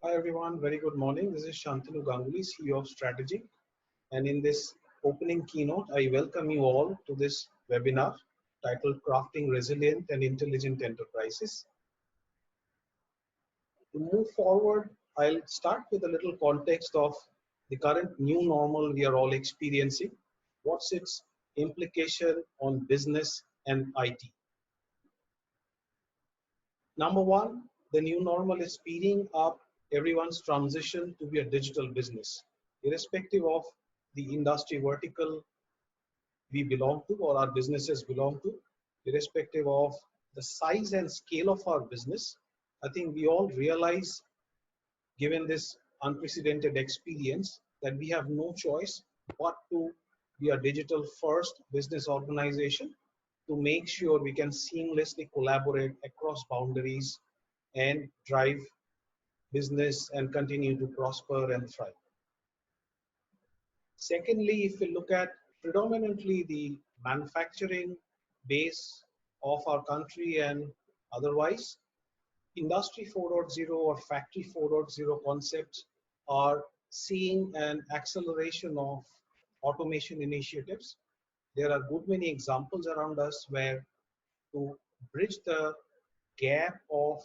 Hi everyone, very good morning. This is Shantanu Ganguly, CEO of Strategy. And in this opening keynote, I welcome you all to this webinar titled Crafting Resilient and Intelligent Enterprises. To move forward, I'll start with a little context of the current new normal we are all experiencing. What's its implication on business and IT? Number one, the new normal is speeding up everyone's transition to be a digital business, irrespective of the industry vertical we belong to or our businesses belong to, irrespective of the size and scale of our business. I think we all realize, given this unprecedented experience, that we have no choice but to be a digital first business organization to make sure we can seamlessly collaborate across boundaries and drive business and continue to prosper and thrive. Secondly, if we look at predominantly the manufacturing base of our country and otherwise, Industry 4.0 or Factory 4.0 concepts are seeing an acceleration of automation initiatives. There are good many examples around us where to bridge the gap of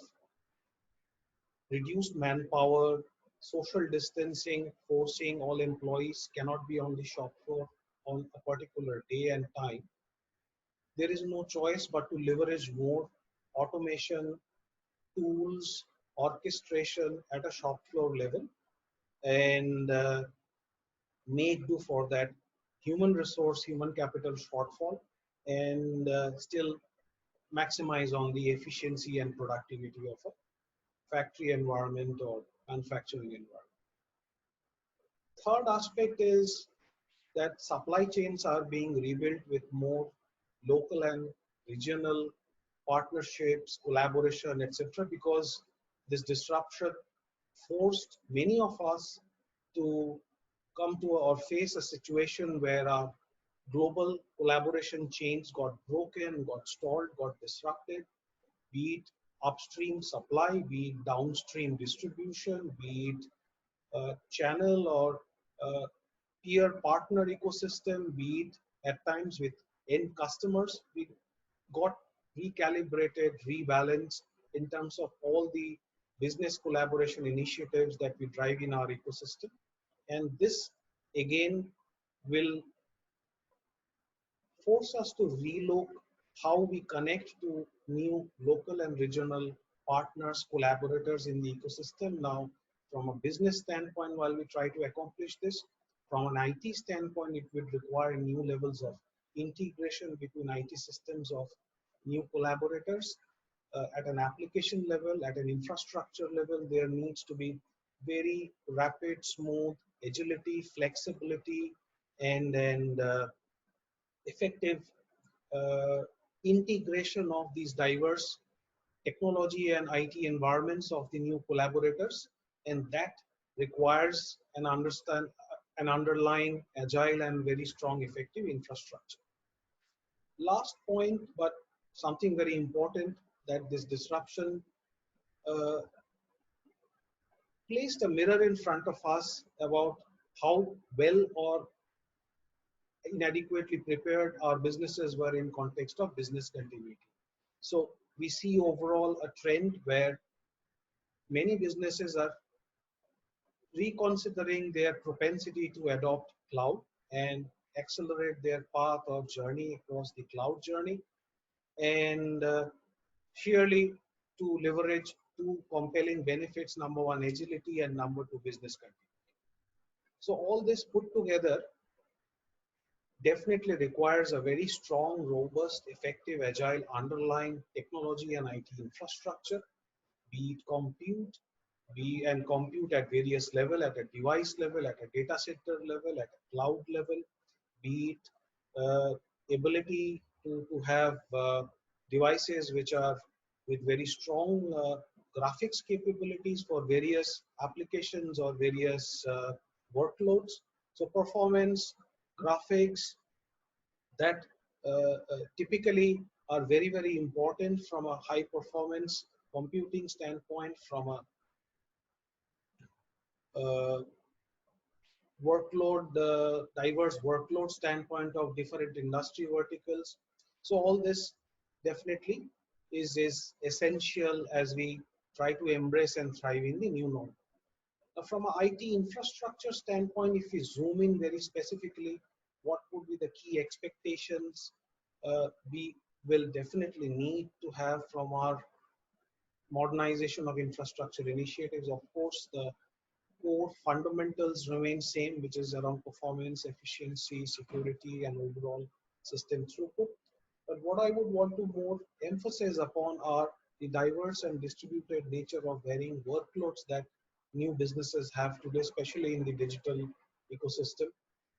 reduced manpower, social distancing, forcing all employees cannot be on the shop floor on a particular day and time. There is no choice but to leverage more automation, tools, orchestration at a shop floor level and make do for that human resource, human capital shortfall and still maximize on the efficiency and productivity of a factory environment or manufacturing environment. Third aspect is that supply chains are being rebuilt with more local and regional partnerships, collaboration, etc. because this disruption forced many of us to come to or face a situation where our global collaboration chains got broken, got stalled, got disrupted, be it upstream supply, be it downstream distribution, be it channel or peer partner ecosystem, be it at times with end customers, we got recalibrated, rebalanced in terms of all the business collaboration initiatives that we drive in our ecosystem. And this again will force us to relook how we connect to new local and regional partners, collaborators in the ecosystem. Now, from a business standpoint, while we try to accomplish this, from an IT standpoint, it would require new levels of integration between IT systems of new collaborators. At an application level, at an infrastructure level, there needs to be very rapid, smooth agility, flexibility, and effective uh, integration of these diverse technology and IT environments of the new collaborators, and that requires an underlying agile and very strong effective infrastructure. Last point, but something very important, that this disruption uh, placed a mirror in front of us about how well or inadequately prepared our businesses were in context of business continuity. So we see overall a trend where many businesses are reconsidering their propensity to adopt cloud and accelerate their path or journey across the cloud journey, and surely to leverage two compelling benefits: number one, agility, and number two, business continuity. So all this put together definitely requires a very strong, robust, effective, agile underlying technology and IT infrastructure, be it compute, and compute at various level, at a device level, at a data center level, at a cloud level, be it ability to have devices which are with very strong graphics capabilities for various applications or various workloads. So performance, graphics, that typically are very, very important from a high performance computing standpoint, from a uh, diverse workload standpoint of different industry verticals. So all this definitely is essential as we try to embrace and thrive in the new norm. From an IT infrastructure standpoint, if we zoom in very specifically, what would be the key expectations we will definitely need to have from our modernization of infrastructure initiatives? Of course, the core fundamentals remain same, which is around performance, efficiency, security, and overall system throughput. But what I would want to more emphasize upon are the diverse and distributed nature of varying workloads that new businesses have today, especially in the digital ecosystem.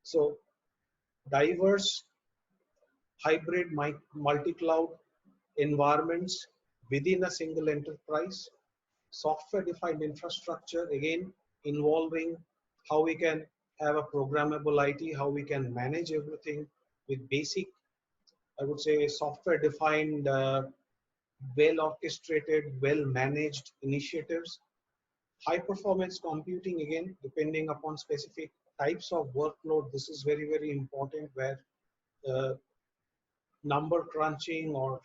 So diverse hybrid multi-cloud environments within a single enterprise, software defined infrastructure, again involving how we can have a programmable IT, how we can manage everything with basic, I would say, software defined, well orchestrated, well managed initiatives. High performance computing, again depending upon specific types of workload, this is very very important, where uh, number crunching or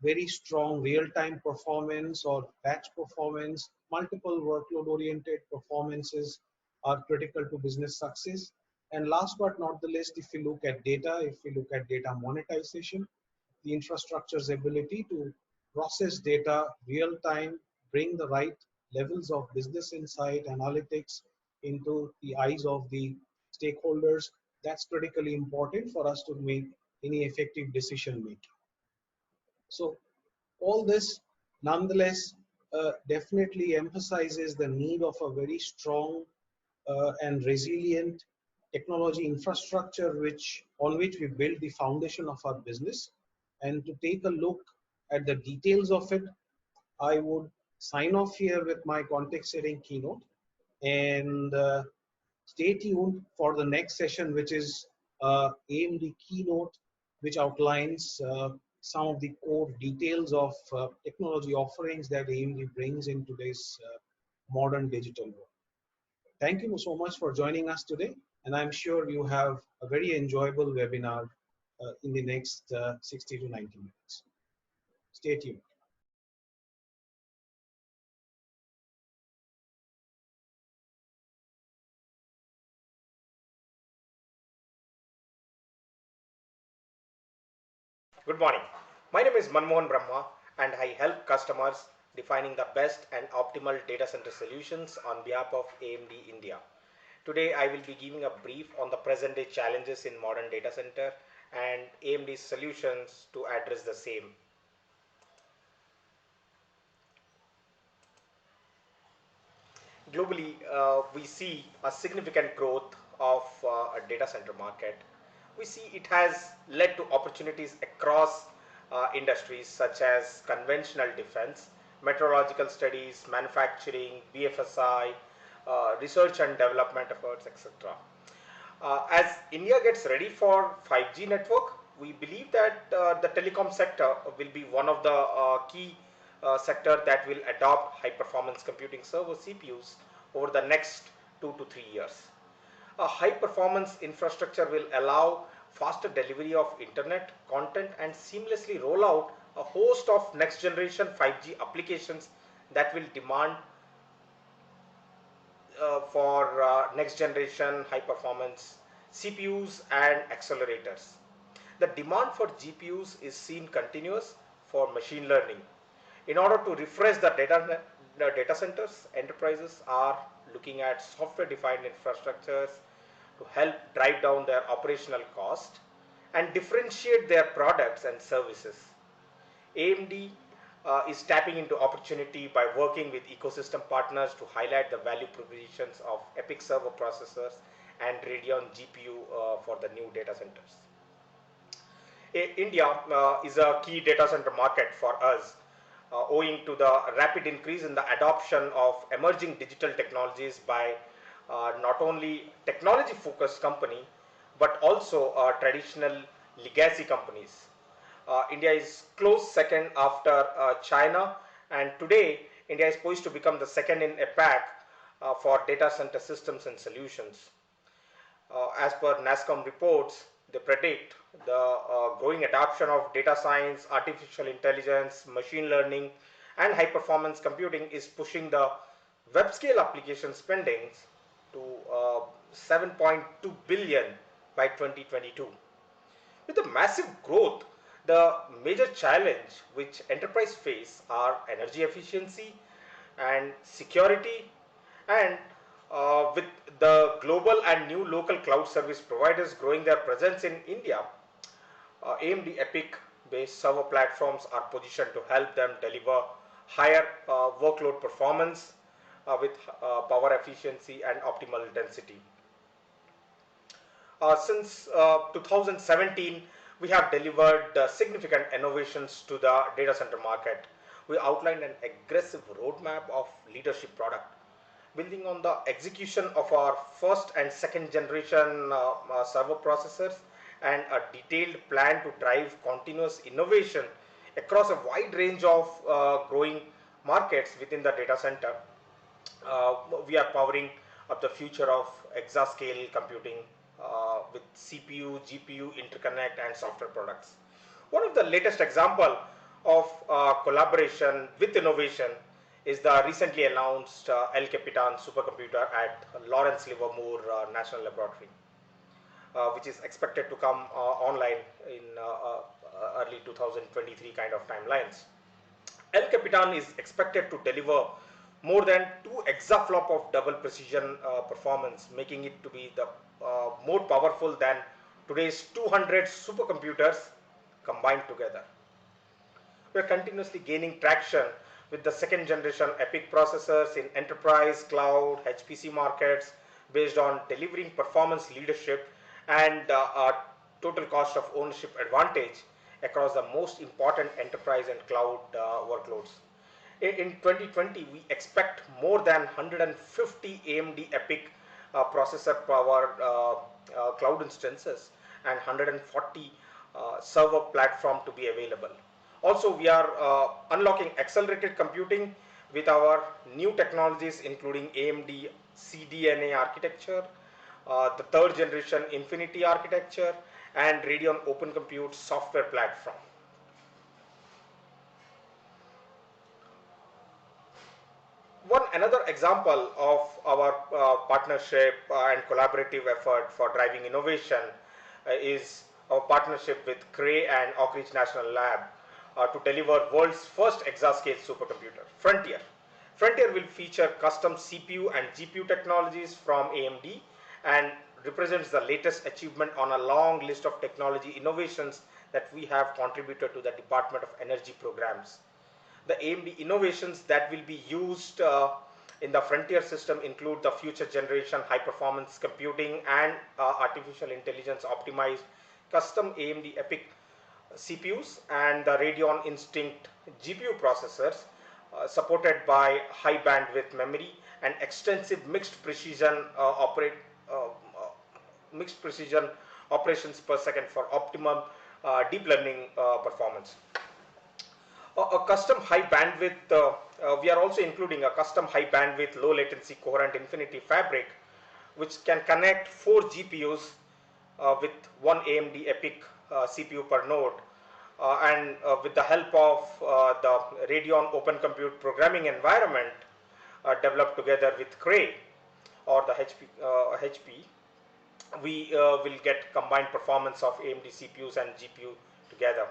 very strong real-time performance or batch performance, multiple workload-oriented performances are critical to business success. And last but not the least, if we look at data, if we look at data monetization, the infrastructure's ability to process data real-time, bring the right levels of business insight, analytics into the eyes of the stakeholders, that's critically important for us to make any effective decision making. So all this nonetheless definitely emphasizes the need of a very strong and resilient technology infrastructure on which we build the foundation of our business. And to take a look at the details of it, I would sign off here with my context setting keynote, and stay tuned for the next session, which is AMD keynote, which outlines some of the core details of technology offerings that AMD brings in today's modern digital world. Thank you so much for joining us today, and I'm sure you have a very enjoyable webinar in the next 60 to 90 minutes. Stay tuned. Good morning. My name is Manmohan Brahma and I help customers defining the best and optimal data center solutions on behalf of AMD India. Today I will be giving a brief on the present day challenges in modern data center and AMD's solutions to address the same. Globally, we see a significant growth of a data center market. We see it has led to opportunities across industries such as conventional defense, meteorological studies, manufacturing, BFSI, research and development efforts, etc. As India gets ready for 5G network, we believe that the telecom sector will be one of the key sector that will adopt high performance computing server CPUs over the next 2 to 3 years. A high performance infrastructure will allow faster delivery of internet content and seamlessly roll out a host of next generation 5G applications that will demand for next generation high performance CPUs and accelerators. The demand for GPUs is seen continuous for machine learning. In order to refresh the data centers, enterprises are looking at software defined infrastructures to help drive down their operational cost and differentiate their products and services. AMD is tapping into opportunity by working with ecosystem partners to highlight the value propositions of EPYC server processors and Radeon GPU for the new data centers. India is a key data center market for us, owing to the rapid increase in the adoption of emerging digital technologies by not only technology focused company but also traditional legacy companies. India is close second after China, and today India is poised to become the second in APAC for data center systems and solutions. As per NASSCOM reports, they predict the growing adoption of data science, artificial intelligence, machine learning, and high performance computing is pushing the web scale application spendings to 7.2 billion by 2022. With the massive growth, the major challenge which enterprise face are energy efficiency and security, and with the global and new local cloud service providers growing their presence in India, AMD EPYC based server platforms are positioned to help them deliver higher workload performance with power efficiency and optimal density. Since 2017, we have delivered significant innovations to the data center market. We outlined an aggressive roadmap of leadership product, building on the execution of our first and second generation server processors and a detailed plan to drive continuous innovation across a wide range of growing markets within the data center. uh, we are powering up the future of exascale computing with CPU, GPU, interconnect, and software products. One of the latest example of collaboration with innovation is the recently announced El Capitan supercomputer at Lawrence Livermore National Laboratory, which is expected to come online in early 2023 kind of timelines. El Capitan is expected to deliver more than 2 exaflop of double precision performance, making it to be the more powerful than today's 200 supercomputers combined together. We are continuously gaining traction with the second generation EPYC processors in enterprise, cloud, HPC markets based on delivering performance leadership and total cost of ownership advantage across the most important enterprise and cloud workloads. In 2020, we expect more than 150 AMD EPYC processor power cloud instances and 140 server platform to be available. Also, we are unlocking accelerated computing with our new technologies including AMD CDNA architecture, the third generation Infinity architecture, and Radeon Open Compute software platform. One another example of our partnership and collaborative effort for driving innovation is our partnership with Cray and Oak Ridge National Lab to deliver world's first exascale supercomputer, Frontier. Frontier will feature custom CPU and GPU technologies from AMD and represents the latest achievement on a long list of technology innovations that we have contributed to the Department of Energy programs. The AMD innovations that will be used in the Frontier system include the future generation high performance computing and artificial intelligence optimized custom AMD EPYC CPUs and the Radeon Instinct GPU processors supported by high bandwidth memory and extensive mixed precision operations per second for optimum deep learning performance. A custom high bandwidth, we are also including a custom high bandwidth low latency coherent infinity fabric which can connect 4 GPUs with one AMD EPYC CPU per node, and with the help of the Radeon Open Compute programming environment developed together with Cray or the HP, we will get combined performance of AMD CPUs and GPU together.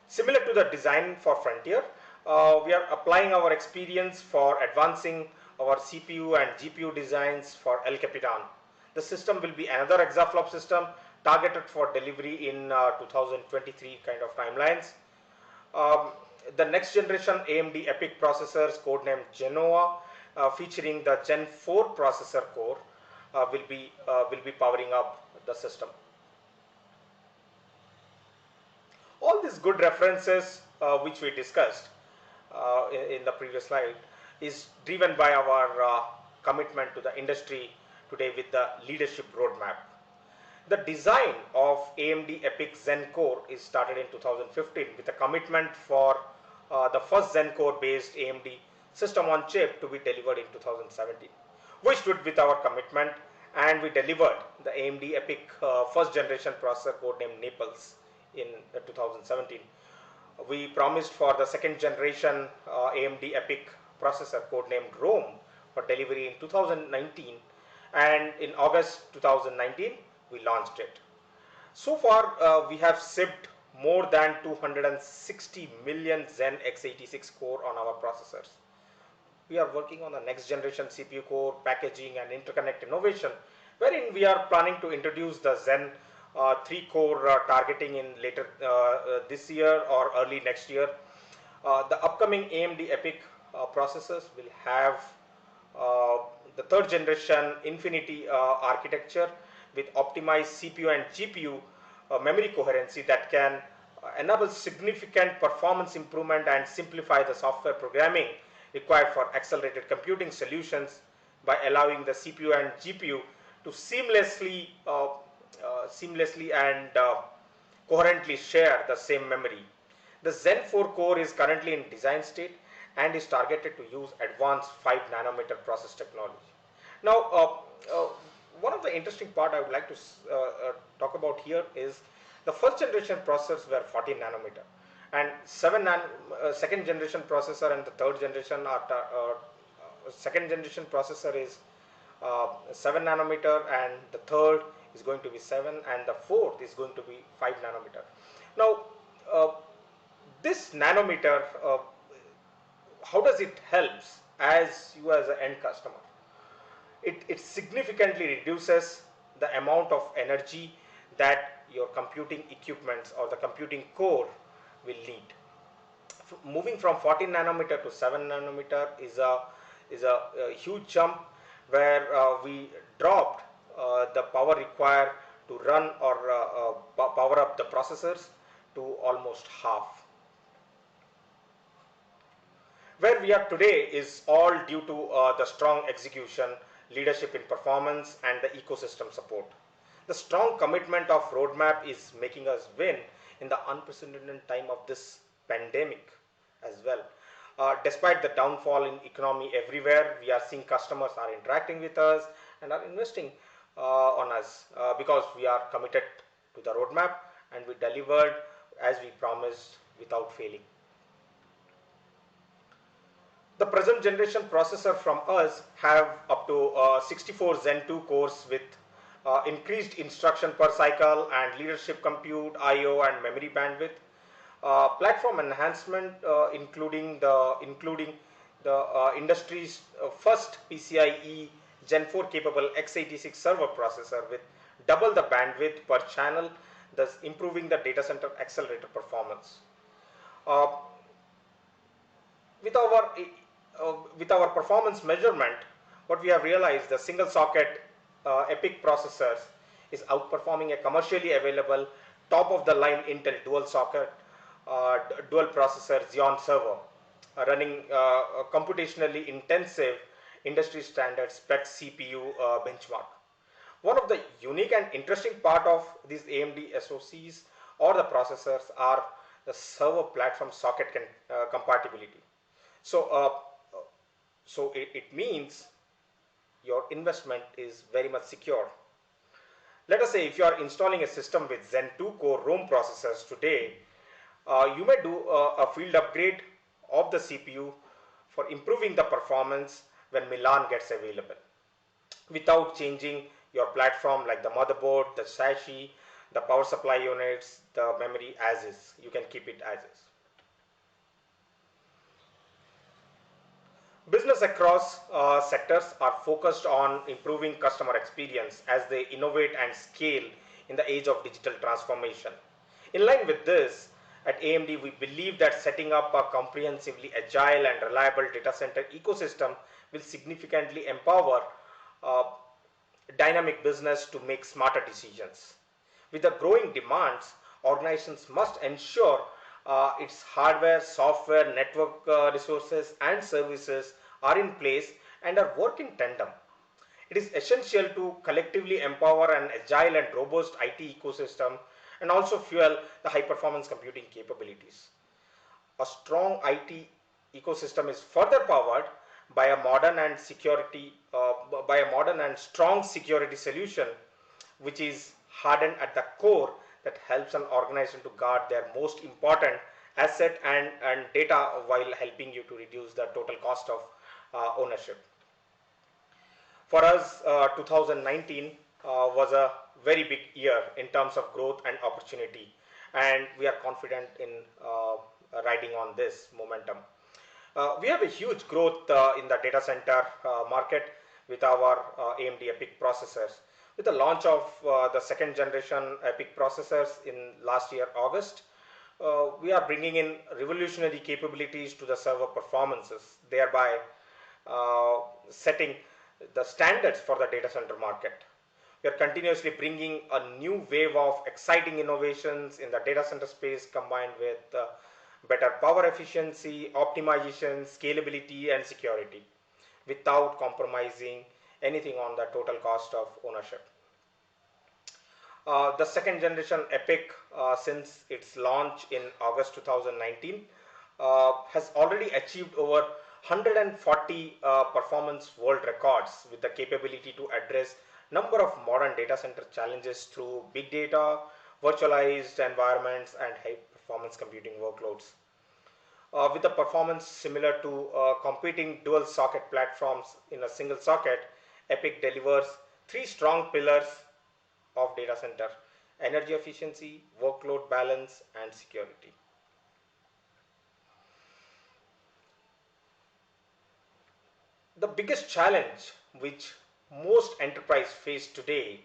Similar to the design for Frontier, we are applying our experience for advancing our CPU and GPU designs for El Capitan. The system will be another exaflop system targeted for delivery in 2023 kind of timelines. The next generation AMD EPYC processors codenamed Genoa, featuring the Gen 4 processor core, will be powering up the system. All these good references which we discussed in the previous slide is driven by our commitment to the industry today with the leadership roadmap. The design of AMD EPYC Zen Core is started in 2015 with a commitment for the first Zen Core based AMD system on chip to be delivered in 2017. We stood with our commitment and we delivered the AMD EPYC first generation processor codenamed Naples in 2017. We promised for the second generation AMD EPYC processor codenamed Rome for delivery in 2019, and in August 2019 we launched it. So far, we have shipped more than 260 million Zen x86 core on our processors. We are working on the next generation CPU core, packaging and interconnect innovation, wherein we are planning to introduce the Zen 3 core targeting in later this year or early next year. The upcoming AMD EPYC processors will have uh, the third generation Infinity architecture with optimized CPU and GPU memory coherency that can enable significant performance improvement and simplify the software programming required for accelerated computing solutions by allowing the CPU and GPU to seamlessly and coherently share the same memory. The Zen 4 core is currently in design state and is targeted to use advanced 5 nanometer process technology. Now, one of the interesting part I would like to talk about here is the first generation processors were 14 nanometer, and second generation processor and the third generation second generation processor is 7 nanometer, and the third is going to be 7, and the fourth is going to be 5 nanometer. Now, uh, this nanometer, how does it helps as you as an end customer? It significantly reduces the amount of energy that your computing equipments or the computing core will need. Moving from 14 nanometer to 7 nanometer is a huge jump, where we dropped the power required to run or power up the processors to almost half. Where we are today is all due to the strong execution, leadership in performance, and the ecosystem support. The strong commitment of roadmap is making us win in the unprecedented time of this pandemic as well. Despite the downfall in economy everywhere, we are seeing customers are interacting with us and are investing on us because we are committed to the roadmap and we delivered as we promised without failing. The present generation processor from us have up to 64 Zen 2 cores with increased instruction per cycle and leadership compute, I/O, and memory bandwidth. Platform enhancement, including the industry's first PCIe Gen 4 capable x86 server processor with double the bandwidth per channel, thus improving the data center accelerator performance. Uh, with our with our performance measurement, what we have realized, the single socket EPYC processors is outperforming a commercially available top of the line Intel dual socket dual processor Xeon server running computationally intensive industry standard spec CPU benchmark. One of the unique and interesting part of these AMD SoCs or the processors are the server platform socket compatibility. So, it means your investment is very much secure. Let us say if you are installing a system with Zen 2 core Rome processors today, you may do a field upgrade of the CPU for improving the performance when Milan gets available, without changing your platform like the motherboard, the chassis, the power supply units, the memory as is. You can keep it as is. Business across sectors are focused on improving customer experience as they innovate and scale in the age of digital transformation. In line with this, at AMD, we believe that setting up a comprehensively agile and reliable data center ecosystem will significantly empower uh, dynamic business to make smarter decisions. With the growing demands, organizations must ensure its hardware, software, network resources, and services are in place and are work in tandem. It is essential to collectively empower an agile and robust IT ecosystem and also fuel the high performance computing capabilities. A strong IT ecosystem is further powered by a modern and by a modern and strong security solution, which is hardened at the core, that helps an organization to guard their most important asset and data while helping you to reduce the total cost of ownership. For us, 2019 was a very big year in terms of growth and opportunity, and we are confident in riding on this momentum. We have a huge growth in the data center market with our AMD EPYC processors. With the launch of the second generation EPYC processors in last year August, we are bringing in revolutionary capabilities to the server performances, thereby setting the standards for the data center market. We are continuously bringing a new wave of exciting innovations in the data center space, combined with better power efficiency, optimization, scalability, and security, without compromising anything on the total cost of ownership. The second generation EPYC, since its launch in August 2019, has already achieved over 140 performance world records, with the capability to address number of modern data center challenges through big data, virtualized environments, and high performance computing workloads. With the performance similar to competing dual socket platforms in a single socket, EPYC delivers three strong pillars of data center: energy efficiency, workload balance, and security. The biggest challenge which most enterprises face today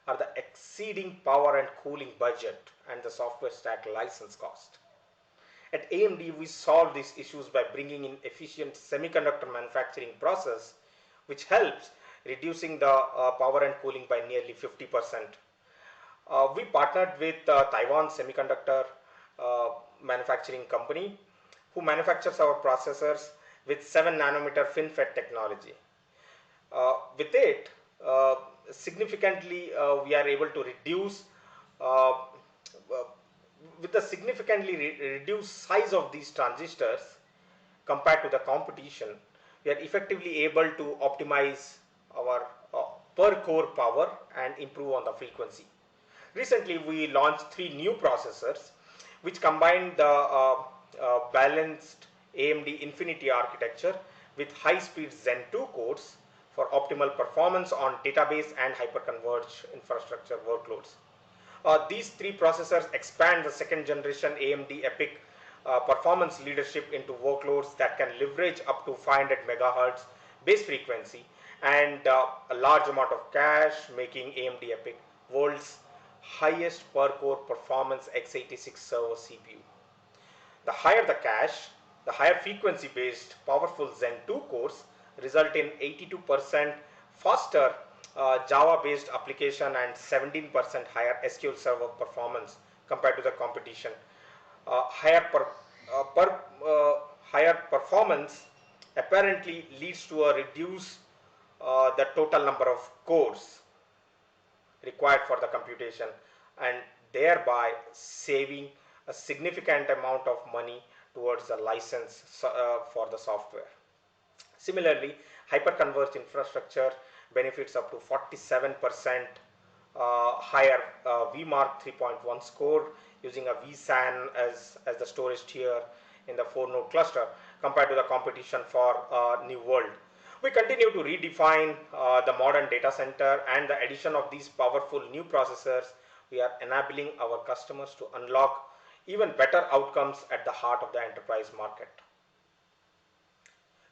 are the exceeding power and cooling budget and the software stack license cost. At AMD, we solve these issues by bringing in efficient semiconductor manufacturing process, which helps reducing the power and cooling by nearly 50%. We partnered with Taiwan Semiconductor manufacturing company, who manufactures our processors with 7 nanometer FinFET technology. With it, significantly we are able to reduce uh, with the significantly reduced size of these transistors compared to the competition. We are effectively able to optimize our per core power and improve on the frequency. Recently, we launched 3 new processors which combine the balanced AMD Infinity architecture with high-speed Zen 2 cores for optimal performance on database and hyperconverged infrastructure workloads. These 3 processors expand the second generation AMD EPYC performance leadership into workloads that can leverage up to 500 megahertz base frequency and a large amount of cache, making AMD EPYC world's highest per core performance x86 server CPU. The higher the cache, the higher frequency based powerful Zen 2 cores result in 82% faster Java based application and 17% higher SQL Server performance compared to the competition. Higher higher performance apparently leads to a reduce the total number of cores required for the computation, and thereby saving a significant amount of money towards the license for the software. Similarly, hyperconverged infrastructure benefits up to 47% higher vMark 3.1 score using a vSAN as the storage tier in the 4 node cluster compared to the competition for New World. We continue to redefine the modern data center, and the addition of these powerful new processors, we are enabling our customers to unlock even better outcomes at the heart of the enterprise market.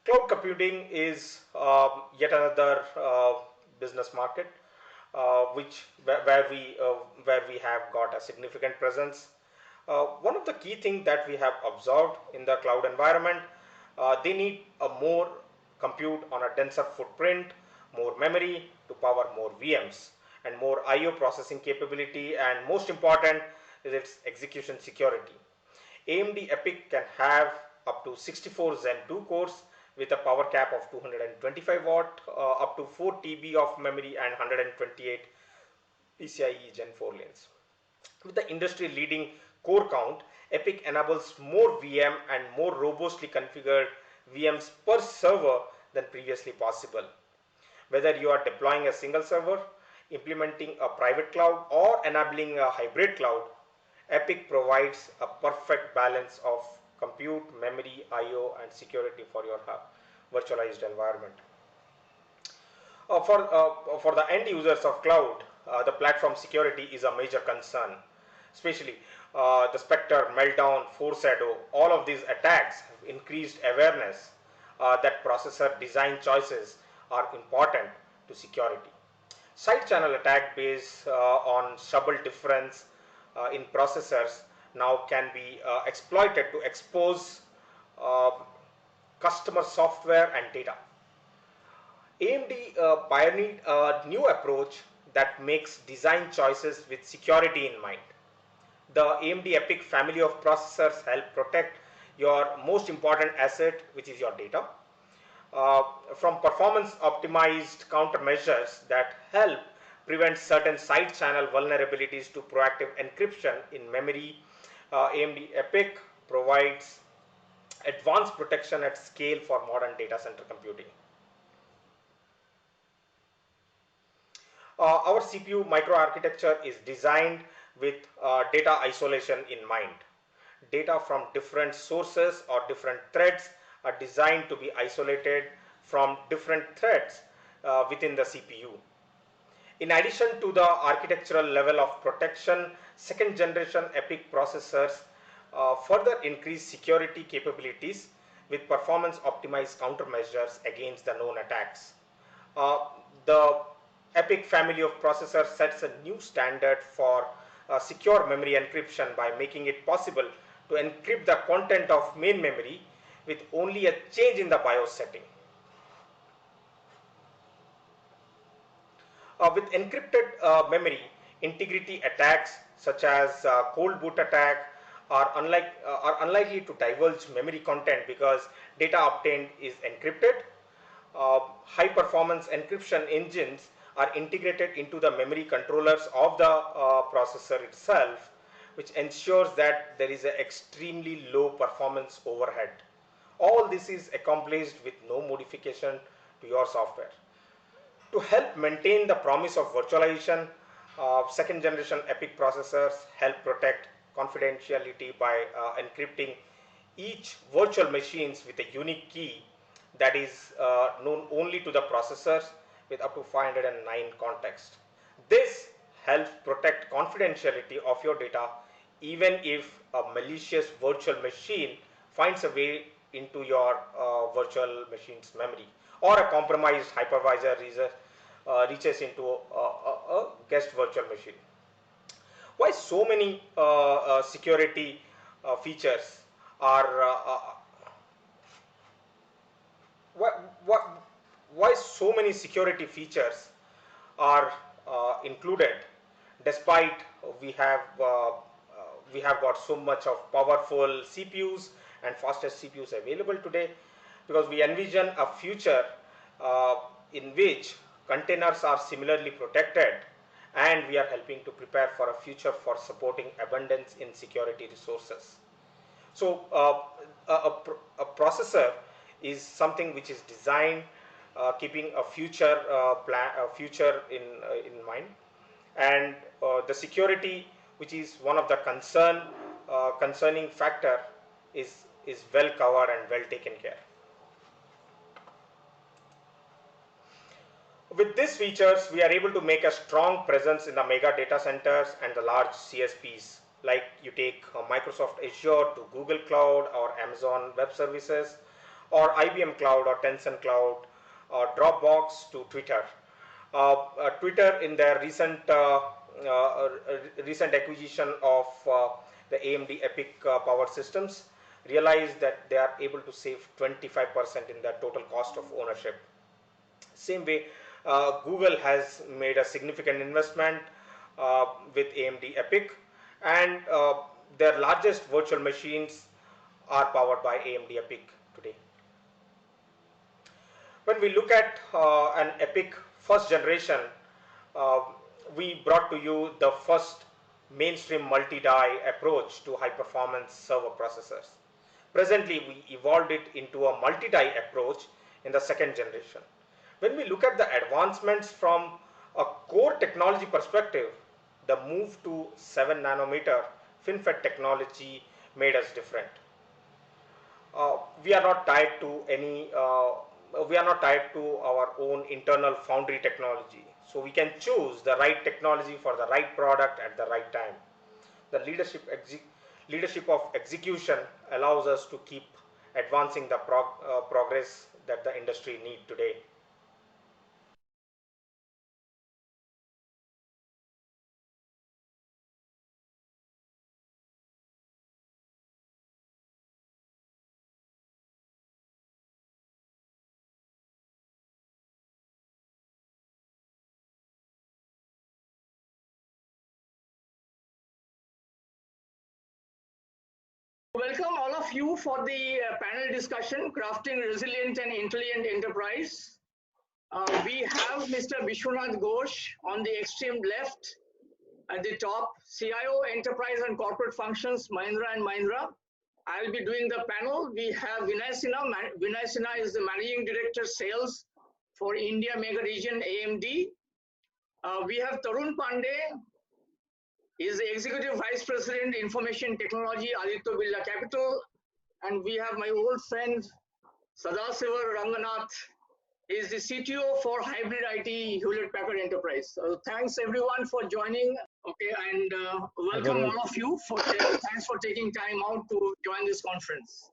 Cloud computing is yet another business market where we have got a significant presence. One of the key things that we have observed in the cloud environment, they need a more compute on a denser footprint, more memory to power more VMs, and more IO processing capability, and most important is its execution security. AMD EPYC can have up to 64 Zen 2 cores with a power cap of 225 watt, up to 4 TB of memory, and 128 PCIe Gen 4 lanes. With the industry leading core count, EPYC enables more VM and more robustly configured VMs per server than previously possible. Whether you are deploying a single server, implementing a private cloud, or enabling a hybrid cloud, Epic provides a perfect balance of compute, memory, I/O, and security for your virtualized environment. For the end users of cloud, the platform security is a major concern, especially the Spectre, Meltdown, Foreshadow. All of these attacks have increased awareness that processor design choices are important to security. Side channel attack based on stubble difference in processors now can be exploited to expose uh, customer software and data. AMD pioneered a new approach that makes design choices with security in mind. The AMD EPYC family of processors help protect your most important asset, which is your data, uh, from performance optimized countermeasures that help prevent certain side channel vulnerabilities to proactive encryption in memory. AMD EPYC provides advanced protection at scale for modern data center computing. Our CPU microarchitecture is designed with data isolation in mind. Data from different sources or different threads are designed to be isolated from different threads within the CPU. In addition to the architectural level of protection, second generation EPYC processors further increase security capabilities with performance optimized countermeasures against the known attacks. The EPYC family of processors sets a new standard for secure memory encryption by making it possible to encrypt the content of main memory with only a change in the BIOS setting. With encrypted memory, integrity attacks such as cold boot attack are unlikely to divulge memory content because data obtained is encrypted. High performance encryption engines are integrated into the memory controllers of the processor itself, which ensures that there is an extremely low performance overhead. All this is accomplished with no modification to your software. To help maintain the promise of virtualization, second generation EPYC processors help protect confidentiality by encrypting each virtual machines with a unique key that is known only to the processors with up to 509 context. This helps protect confidentiality of your data even if a malicious virtual machine finds a way into your virtual machine's memory, or a compromised hypervisor reaches into a guest virtual machine. Why so many security features are why, why, why so many security features are included despite we have uh, we have got so much of powerful CPUs and fastest CPUs available today, because we envision a future uh, in which containers are similarly protected, and we are helping to prepare for a future for supporting abundance in security resources. So a processor is something which is designed keeping a future future in mind, and the security, which is one of the concerning factor, is well covered and well taken care. With these features, we are able to make a strong presence in the mega data centers and the large CSPs. Like you take Microsoft Azure to Google Cloud or Amazon Web Services, or IBM Cloud or Tencent Cloud, or Dropbox to Twitter. Twitter, in their uh, recent acquisition of the AMD EPYC powered systems, realized that they are able to save 25% in their total cost of ownership. Same way, Google has made a significant investment with AMD EPYC, and their largest virtual machines are powered by AMD EPYC today. When we look at an EPYC first generation, uh, we brought to you the first mainstream multi-die approach to high performance server processors. Presently, we evolved it into a multi-die approach in the second generation. When we look at the advancements from a core technology perspective, the move to 7 nanometer FinFET technology made us different. We are not tied to we are not tied to our own internal foundry technology, so we can choose the right technology for the right product at the right time. The leadership of execution allows us to keep advancing the progress that the industry need today. Welcome all of you for the panel discussion, Crafting Resilient and Intelligent Enterprise. We have Mr. Vishwanath Ghosh on the extreme left at the top, CIO, Enterprise and Corporate Functions, Mahindra and Mahindra. I'll be doing the panel. We have Vinay Sinha. Vinay Sinha is the Managing Director Sales for India Mega Region AMD. We have Tarun Pandey, is the Executive Vice President, Information Technology, Aditya Birla Capital. And we have my old friend, Sadasiva Ranganath, is the CTO for Hybrid IT Hewlett Packard Enterprise. So thanks everyone for joining. Okay, and welcome all of you. Thanks for taking time out to join this conference.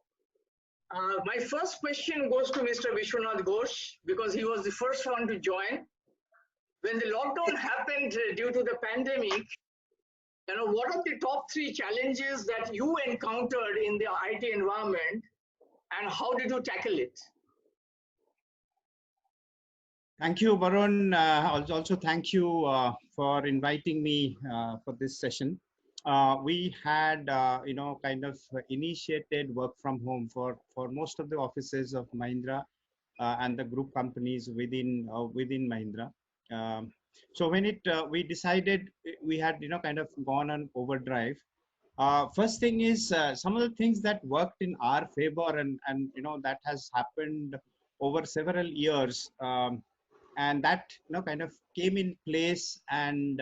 My first question goes to Mr. Vishwanath Ghosh, because he was the first one to join. When the lockdown happened due to the pandemic, what are the top 3 challenges that you encountered in the IT environment, and how did you tackle it? Thank you, Varun. Also, thank you for inviting me for this session. We had, kind of initiated work from home for most of the offices of Mahindra and the group companies within Mahindra. So when we decided, we had kind of gone on overdrive. First thing is some of the things that worked in our favor, and that has happened over several years, and that kind of came in place and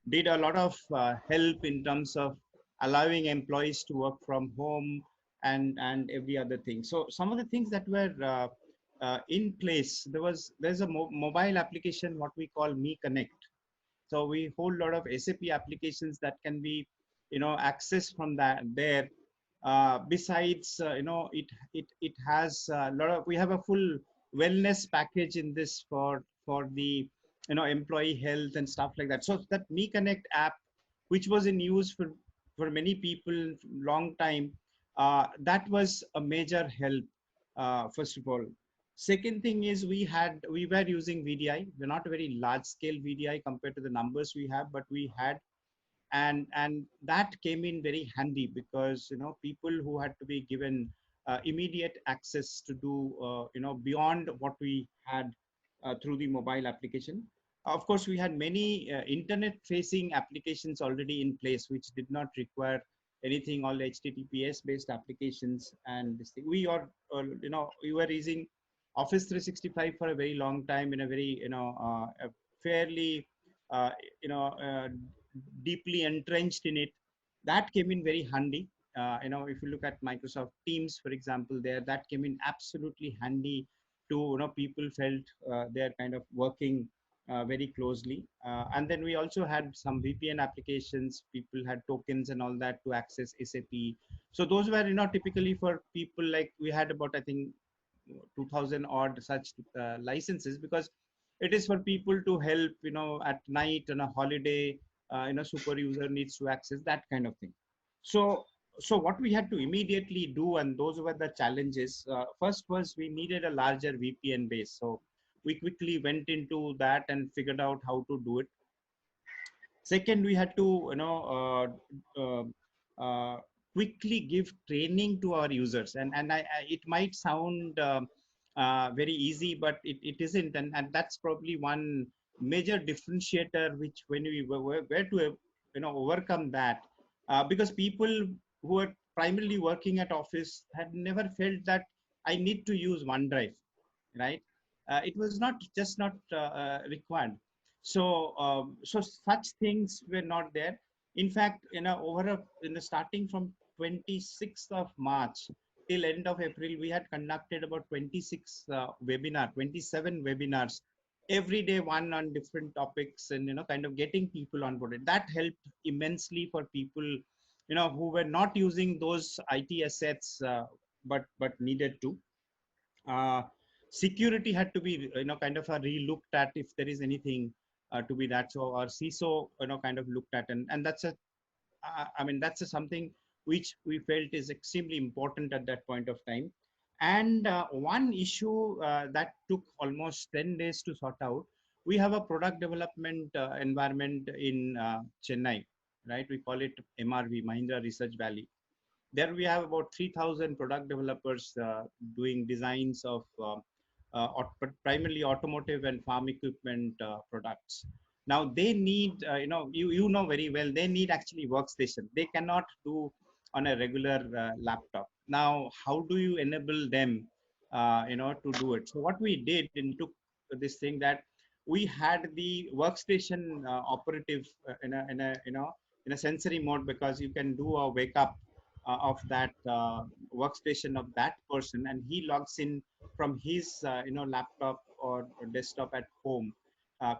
did a lot of help in terms of allowing employees to work from home and every other thing. So some of the things that were in place, there's a mobile application what we call Me Connect. So we hold a lot of SAP applications that can be accessed from there. Besides, it has a lot of, we have a full wellness package in this for the employee health and stuff like that. So that Me Connect app, which was in use for many people long time, that was a major help, first of all. Second thing is we were using VDI. We're not a very large scale VDI compared to the numbers we have, but we had, and that came in very handy, because people who had to be given immediate access to do beyond what we had through the mobile application. Of course, we had many internet facing applications already in place which did not require anything, all HTTPS based applications. And this thing, we were using Office 365 for a very long time, in a very fairly deeply entrenched in it. That came in very handy. If you look at Microsoft Teams, for example, that came in absolutely handy to people felt they're kind of working very closely. And then we also had some VPN applications. People had tokens and all that to access SAP. So those were typically for people, like we had about, I think, 2000 odd such licenses, because it is for people to help at night on a holiday, super user needs to access that kind of thing. So what we had to immediately do, and those were the challenges, first was we needed a larger VPN base. So we quickly went into that and figured out how to do it. Second, we had to quickly give training to our users, and it might sound very easy, but it isn't, and that's probably one major differentiator, which when we were to overcome that, because people who are primarily working at office had never felt that I need to use OneDrive, right? It was not just not required. So such things were not there. In fact, starting from 26th of March till end of April, we had conducted about 27 webinars every day, one on different topics, and kind of getting people onboarded. That helped immensely for people who were not using those IT assets, but needed to. uh, Security had to be kind of re-looked at if there is anything to be that. So our CISO kind of looked at, and that's a I mean that's a something which we felt is extremely important at that point of time. And one issue that took almost 10 days to sort out, we have a product development environment in Chennai, right? We call it MRV, Mahindra Research Valley. There we have about 3,000 product developers doing designs of primarily automotive and farm equipment products. Now they need, you know very well, they need actually workstation. They cannot do on a regular laptop. Now, how do you enable them, to do it? So what we did and took this thing that we had the workstation operative in a sensory mode, because you can do a wake up of that workstation of that person, and he logs in from his laptop or desktop at home,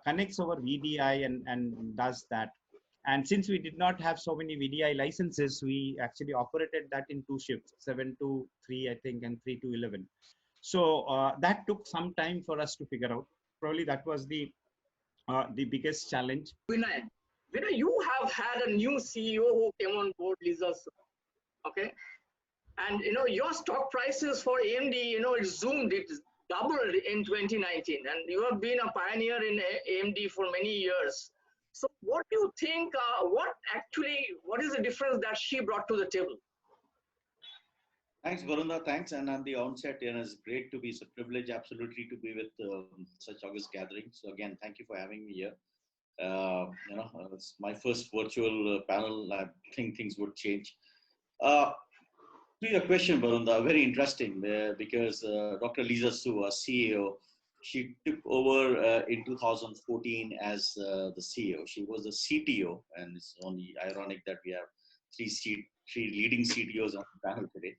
connects over VDI and does that. And since we did not have so many VDI licenses, we actually operated that in two shifts, 7 to 3 I think, and 3 to 11. So that took some time for us to figure out. Probably that was the biggest challenge. Vinay, you have had a new CEO who came on board, Lisa. Okay, and your stock prices for AMD, it zoomed, it doubled in 2019, and you have been a pioneer in AMD for many years. So what do you think, what is the difference that she brought to the table? Thanks, Varunda. Thanks. And on the onset, it's great to be, it's a privilege, absolutely, to be with such august gatherings. So again, thank you for having me here. It's my first virtual panel. I think things would change. To your question, Varunda, very interesting because Dr. Lisa Su, our CEO, she took over in 2014 as the CEO. She was the CTO, and it's only ironic that we have three leading CTOs on the panel today.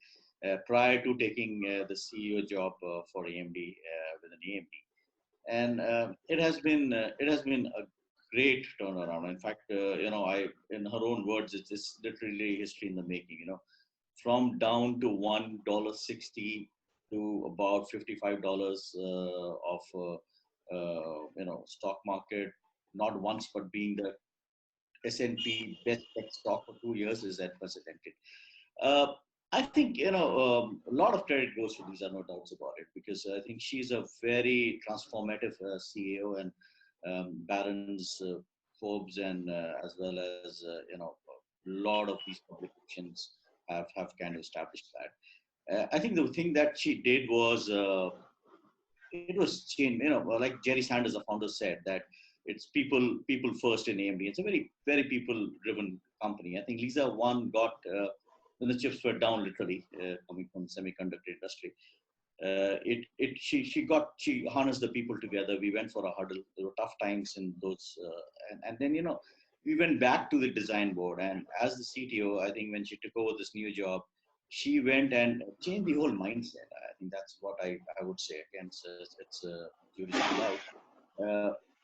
Prior to taking the CEO job for AMD within AMD, and it has been a great turnaround. In fact, in her own words, it's literally history in the making. From down to $1.60 to about $55 of stock market, not once but being the S&P best tech stock for 2 years is unprecedented. I think a lot of credit goes to Lisa, no doubts about it, because I think she's a very transformative CEO, and Barron's, Forbes, and as well as a lot of these publications have kind of established that. I think the thing that she did was it was change. Like Jerry Sanders, the founder, said that it's people first in AMD. It's a very people driven company. I think Lisa got when the chips were down, literally coming from the semiconductor industry. She harnessed the people together. We went for a huddle. There were tough times in those, and then we went back to the design board. And as the CTO, I think when she took over this new job, she went and changed the whole mindset. I think that's what I would say. Again, it's jury's still out.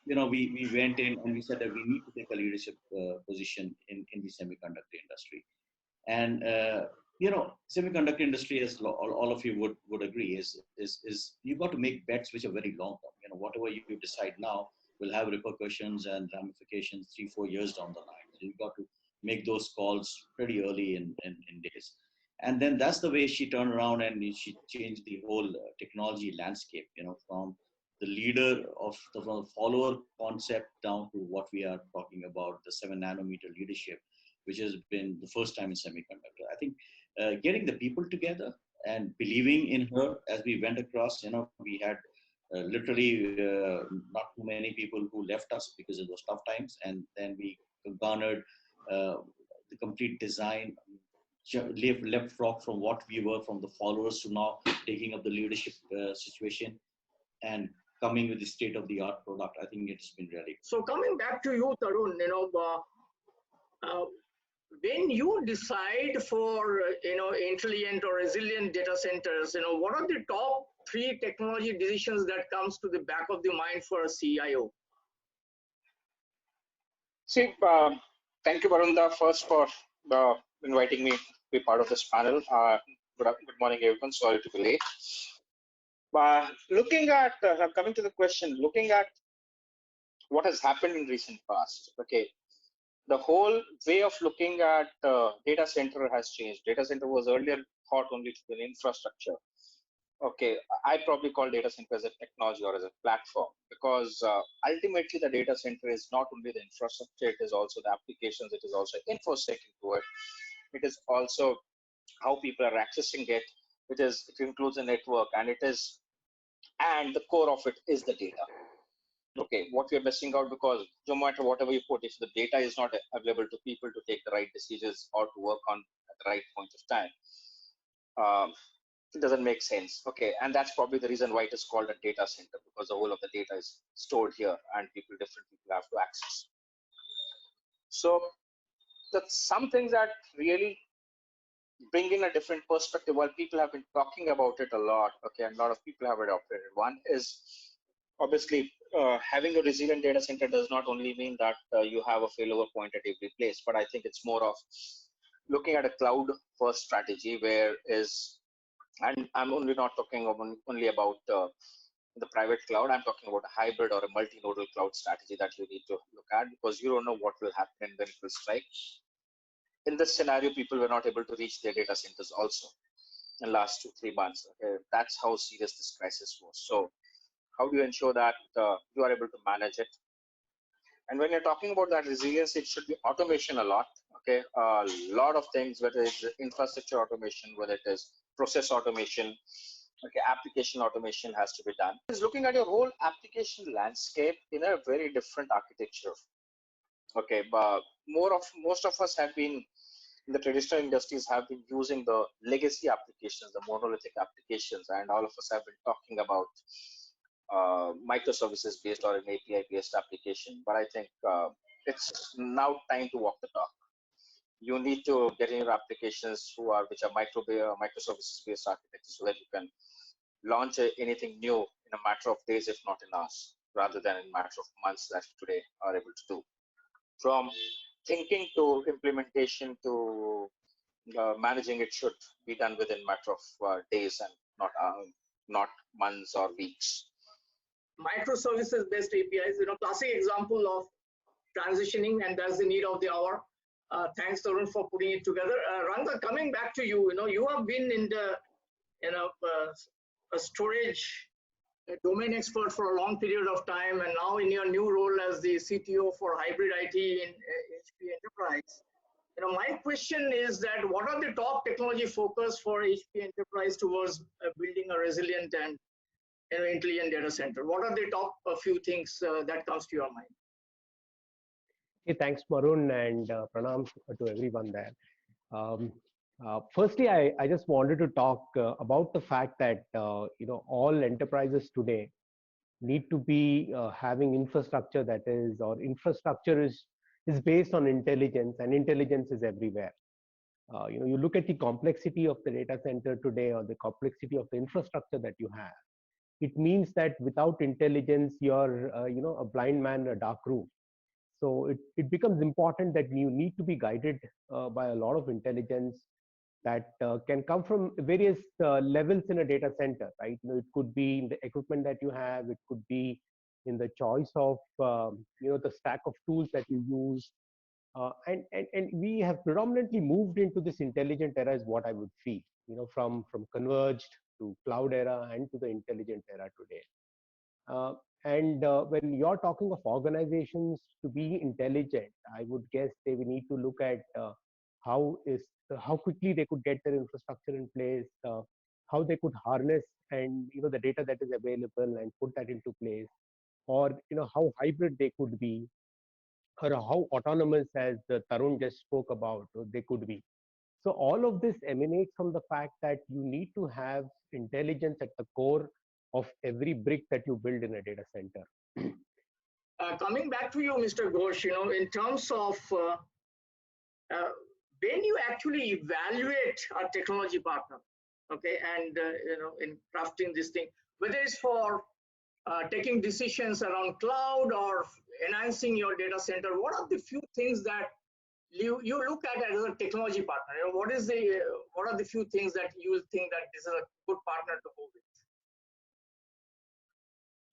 We went in and we said that we need to take a leadership position in the semiconductor industry. And semiconductor industry, as all of you would agree, is you got to make bets which are very long term. Whatever you decide now will have repercussions and ramifications 3-4 years down the line. So you got to make those calls pretty early in days. And then that's the way she turned around and she changed the whole technology landscape. From the leader from the follower concept down to what we are talking about, the 7 nanometer leadership, which has been the first time in semiconductor. I think getting the people together and believing in her as we went across, we had literally not too many people who left us because it was tough times. And then we garnered the complete design. leapfrog from what we were from the followers to now taking up the leadership situation and coming with the state of the art product. I think it's been really. So coming back to you, Tarun, when you decide for intelligent or resilient data centers, what are the top 3 technology decisions that comes to the back of the mind for a CIO? See, thank you, Varunda, first for inviting me to be part of this panel. Good morning, everyone. Sorry to be late. Looking at, coming to the question, looking at what has happened in recent past, okay, the whole way of looking at data center has changed. Data center was earlier thought only to be an infrastructure. Okay, I probably call data center as a technology or as a platform, because ultimately the data center is not only the infrastructure, it is also the applications, it is also infosec into it. It is also how people are accessing it. It includes a network, and and the core of it is the data. Okay, what we're missing out, because no matter whatever you put, if the data is not available to people to take the right decisions or to work on at the right point of time, it doesn't make sense. Okay, and that's probably the reason why it is called a data center, because the whole of the data is stored here and different people have to access. So that's some things that really bring in a different perspective. While people have been talking about it a lot, okay, and a lot of people have adopted it. One is obviously having a resilient data center does not only mean that you have a failover point at every place, but I think it's more of looking at a cloud first strategy, where is, and I'm only not talking only about the private cloud. I'm talking about a hybrid or a multi-nodal cloud strategy that you need to look at, because you don't know what will happen and when it will strike. In this scenario, people were not able to reach their data centers also in the last 2-3 months. Okay? That's how serious this crisis was. So how do you ensure that you are able to manage it? And when you're talking about that resilience, it should be automation a lot. Okay, a lot of things, whether it's infrastructure automation, whether it is process automation, okay, application automation has to be done. It's looking at your whole application landscape in a very different architecture. Okay, but most of us have been in the traditional industries have been using the legacy applications, the monolithic applications, and all of us have been talking about microservices based or an API based application. But I think it's now time to walk the talk. You need to get in your applications which are microservices based architecture, so that you can launch anything new in a matter of days, if not in hours, rather than in a matter of months that today are able to do. From thinking to implementation to managing it should be done within a matter of days and not months or weeks. Microservices based APIs, classic example of transitioning, and that's the need of the hour. Thanks, Tarun, for putting it together. Ranga, coming back to you, you have been in the a storage domain expert for a long period of time, and now in your new role as the CTO for hybrid IT in HP Enterprise. My question is that what are the top technology focus for HP Enterprise towards building a resilient and intelligent data center? What are the top few things that comes to your mind? Hey, thanks, Varun, and pranam to everyone there. Firstly, I just wanted to talk about the fact that all enterprises today need to be having infrastructure that is, or infrastructure is based on intelligence, and intelligence is everywhere. You look at the complexity of the data center today, or the complexity of the infrastructure that you have. It means that without intelligence, you're a blind man in a dark room. So it becomes important that you need to be guided by a lot of intelligence that can come from various levels in a data center, right? It could be in the equipment that you have, it could be in the choice of the stack of tools that you use, and we have predominantly moved into this intelligent era, is what I would feel. From converged to cloud era and to the intelligent era today. And when you're talking of organizations to be intelligent, I would guess they will need to look at how quickly they could get their infrastructure in place, how they could harness and the data that is available and put that into place, or how hybrid they could be, or how autonomous, as Tarun just spoke about, they could be. So all of this emanates from the fact that you need to have intelligence at the core of every brick that you build in a data center. Coming back to you, Mr. Ghosh, in terms of uh, when you actually evaluate a technology partner, okay, and in crafting this thing, whether it's for taking decisions around cloud or enhancing your data center, what are the few things that you look at as a technology partner? What are the few things that you will think that this is a good partner to go with?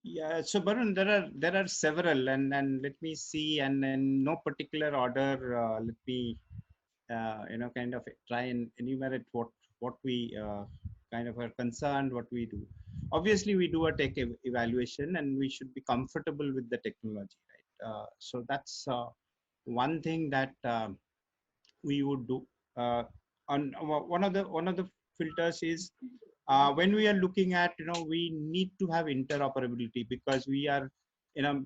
Yeah, so Barun, there are several, and let me see, and in no particular order, let me kind of try and enumerate what we kind of are concerned, what we do. Obviously, we do a tech evaluation, and we should be comfortable with the technology, right? So that's one thing that we would do. On one of the filters is when we are looking at, we need to have interoperability, because we are in a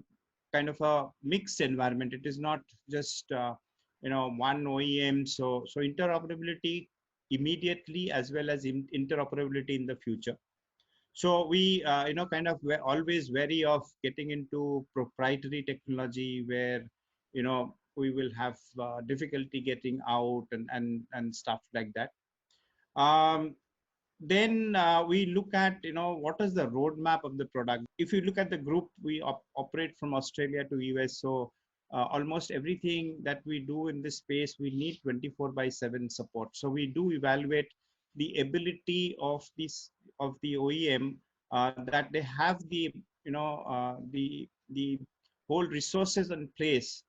kind of a mixed environment. It is not just one OEM. So interoperability immediately, as well as interoperability in the future. So we kind of we're always wary of getting into proprietary technology where we will have difficulty getting out and stuff like that. um, then we look at what is the roadmap of the product. If you look at the group, we operate from Australia to US, so almost everything that we do in this space, we need 24/7 support. So we do evaluate the ability of the OEM, that they have the the whole resources in place,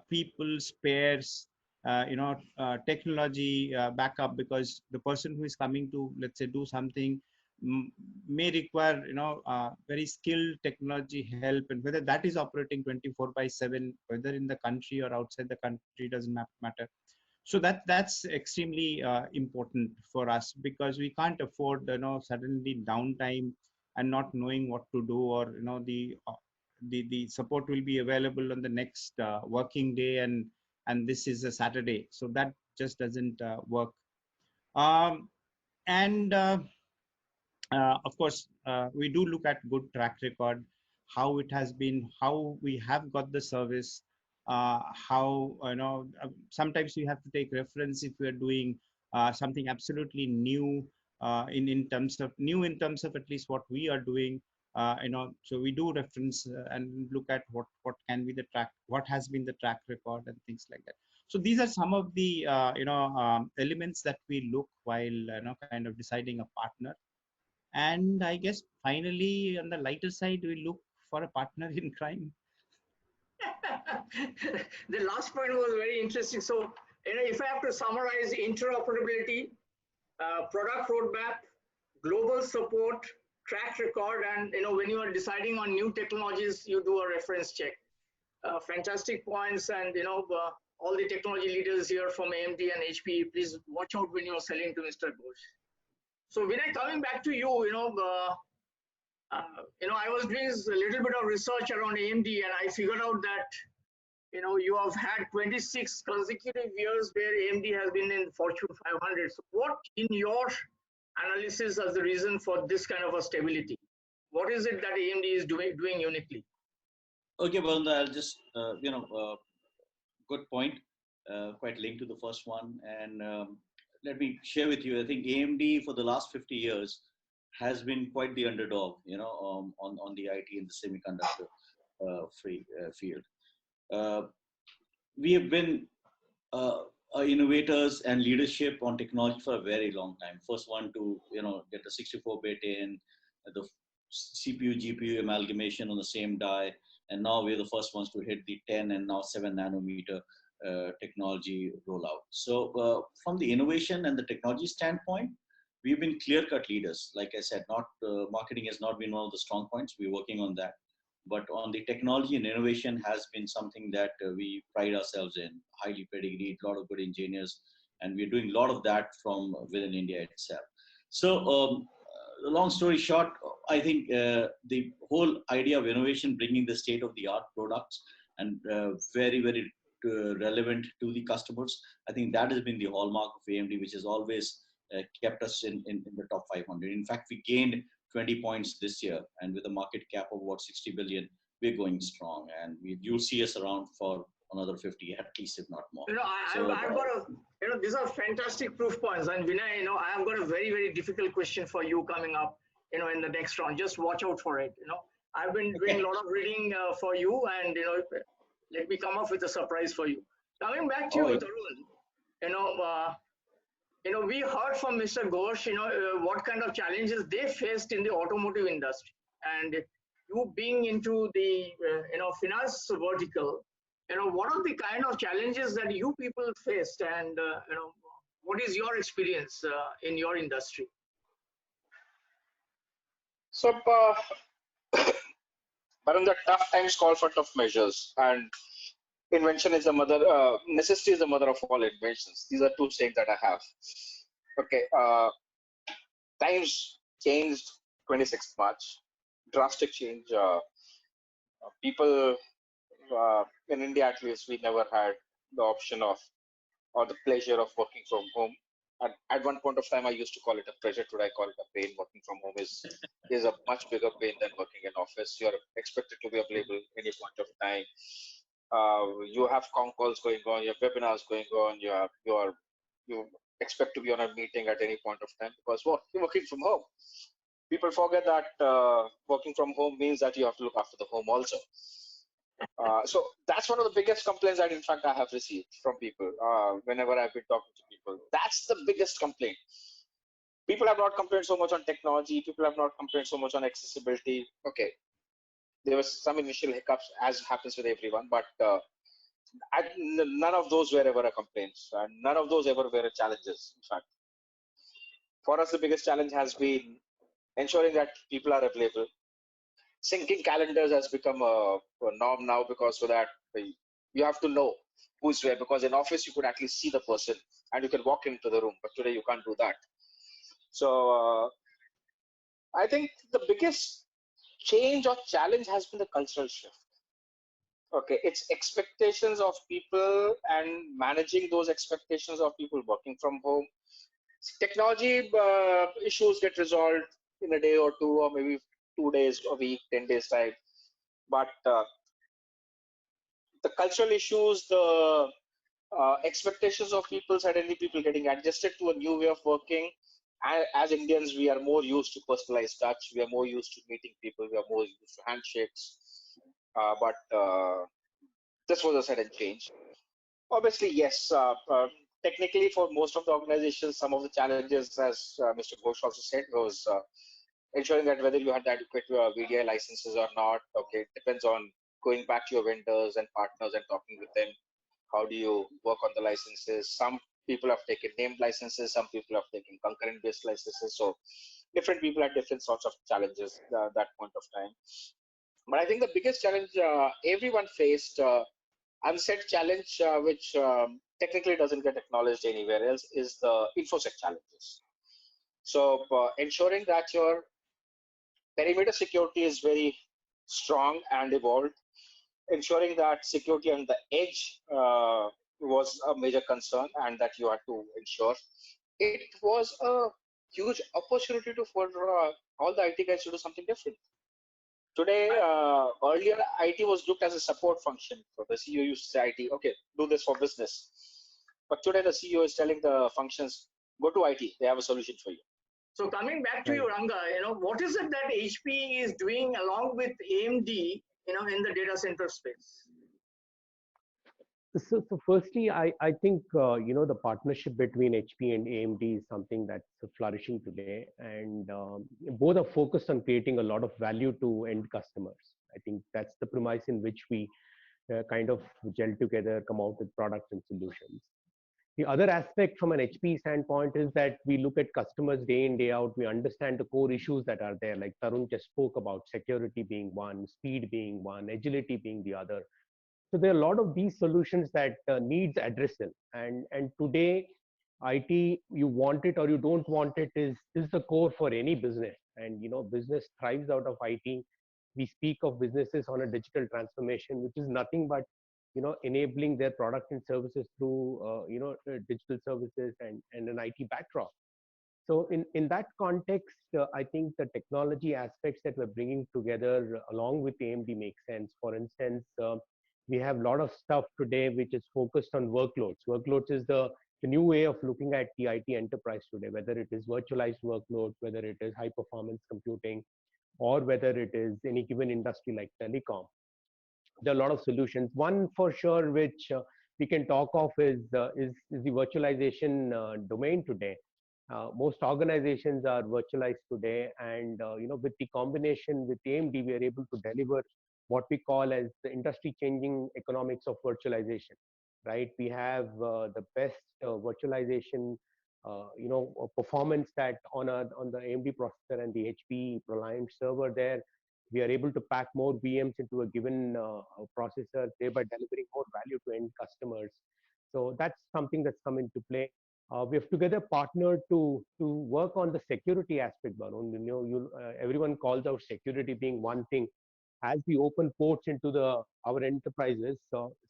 people, spares, technology backup, because the person who is coming to, let's say, do something may require very skilled technology help, and whether that is operating 24/7, whether in the country or outside the country, doesn't matter. So that's extremely important for us, because we can't afford suddenly downtime and not knowing what to do, or the support will be available on the next working day, and this is a Saturday, so that just doesn't work. And of course, we do look at good track record, how it has been, how we have got the service, how sometimes we have to take reference if we are doing something absolutely new, in terms of at least what we are doing. So we do reference and look at what can be the track, what has been the track record, and things like that. So these are some of the elements that we look while kind of deciding a partner. And I guess finally, on the lighter side, we look for a partner in crime. The last point was very interesting. So, if I have to summarize: interoperability, product roadmap, global support, track record, and when you are deciding on new technologies, you do a reference check. Fantastic points, and all the technology leaders here from AMD and HPE, please watch out when you are selling to Mr. Ghosh. So Vinay, coming back to you, I was doing a little bit of research around AMD, and I figured out that you have had 26 consecutive years where AMD has been in Fortune 500. So what, in your analysis, is the reason for this kind of a stability? What is it that AMD is doing uniquely? Okay, well, I'll just good point, quite linked to the first one, and let me share with you. I think AMD for the last 50 years has been quite the underdog, on the IT and the semiconductor field. We have been innovators and leadership on technology for a very long time. First one to get the 64-bit in, the CPU GPU amalgamation on the same die, and now we're the first ones to hit the 10 and now 7 nanometer technology rollout. So from the innovation and the technology standpoint, we've been clear-cut leaders. Like I said, not marketing has not been one of the strong points. We're working on that. But on the technology and innovation has been something that we pride ourselves in, highly pedigreed, a lot of good engineers, and we're doing a lot of that from within India itself. So long story short, I think the whole idea of innovation, bringing the state-of-the-art products and very, very relevant to the customers. I think that has been the hallmark of AMD, which has always kept us in the top 500. In fact, we gained 20 points this year, and with a market cap of about 60 billion, we're going strong, and you'll see us around for another 50 at least, if not more. I've got a, these are fantastic proof points. And Vinay, I've got a very, very difficult question for you coming up, in the next round. Just watch out for it. I've been doing a lot of reading for you, and, let me come up with a surprise for you. Coming back to you, Tarun, we heard from Mr. Ghosh, what kind of challenges they faced in the automotive industry. And you being into the, finance vertical, what are the kind of challenges that you people faced, and what is your experience in your industry? So, Varun, the tough times call for tough measures, and invention is the mother. Necessity is the mother of all inventions. These are two sayings that I have. Okay, times changed 26th March. Drastic change. People in India, at least, we never had the option of or the pleasure of working from home. At one point of time, I used to call it a pleasure. Today, I call it a pain. Working from home is a much bigger pain than working in office. You are expected to be available any point of time. You have con calls going on, you have webinars going on, you expect to be on a meeting at any point of time because you're working from home. People forget that working from home means that you have to look after the home also. So that's one of the biggest complaints that in fact I have received from people whenever I've been talking to people. That's the biggest complaint. People have not complained so much on technology. People have not complained so much on accessibility. Okay, there was some initial hiccups, as happens with everyone, but none of those were ever a complaints, and none of those ever were challenges. In fact, for us, the biggest challenge has been ensuring that people are available. Syncing calendars has become a norm now, because so that you have to know who's where, because in office you could at least see the person and you can walk into the room, but today you can't do that. So I think the biggest change or challenge has been the cultural shift. Okay, it's expectations of people and managing those expectations of people working from home. Technology issues get resolved in a day or two, or maybe 2 days, a week, 10 days time. But the cultural issues, the expectations of people, suddenly people getting adjusted to a new way of working. As Indians, we are more used to personalized touch. We are more used to meeting people. We are more used to handshakes. But this was a sudden change. Obviously, yes. Technically, for most of the organizations, some of the challenges, as Mr. Ghosh also said, was ensuring that whether you had adequate VDI licenses or not. Okay, it depends on going back to your vendors and partners and talking with them. How do you work on the licenses? Some people have taken named licenses, some people have taken concurrent based licenses. So different people had different sorts of challenges at that point of time. But I think the biggest challenge everyone faced, unsaid challenge, which technically doesn't get acknowledged anywhere else, is the InfoSec challenges. So ensuring that your perimeter security is very strong and evolved, ensuring that security on the edge was a major concern, and that you had to ensure. It was a huge opportunity for all the IT guys to do something different. Today, earlier IT was looked as a support function. So the CEO used to say IT, okay, do this for business. But today the CEO is telling the functions, go to IT, they have a solution for you. So coming back to you, Ranga, what is it that HP is doing along with AMD, in the data center space? So firstly, I think, the partnership between HP and AMD is something that's flourishing today. And both are focused on creating a lot of value to end customers. I think that's the premise in which we kind of gel together, come out with products and solutions. The other aspect from an HP standpoint is that we look at customers day in, day out. We understand the core issues that are there, like Tarun just spoke about, security being one, speed being one, agility being the other. So there are a lot of these solutions that needs addressing. And today, IT, you want it or you don't want it, is the core for any business. And business thrives out of IT. We speak of businesses on a digital transformation, which is nothing but enabling their product and services through digital services and an IT backdrop. So in that context, I think the technology aspects that we're bringing together along with AMD makes sense. For instance, we have a lot of stuff today which is focused on workloads. Workloads is the new way of looking at the IT enterprise today, whether it is virtualized workloads, whether it is high performance computing, or whether it is any given industry like telecom. There are a lot of solutions. One for sure which we can talk of is the virtualization domain today. Most organizations are virtualized today, and with the combination with AMD, we are able to deliver what we call as the industry-changing economics of virtualization. Right? We have the best virtualization, performance that on the AMD processor and the HP ProLiant server there. We are able to pack more VMs into a given processor, thereby delivering more value to end customers. So that's something that's come into play. We have together partnered to work on the security aspect, Varun. Everyone calls out security being one thing. As we open ports into our enterprises,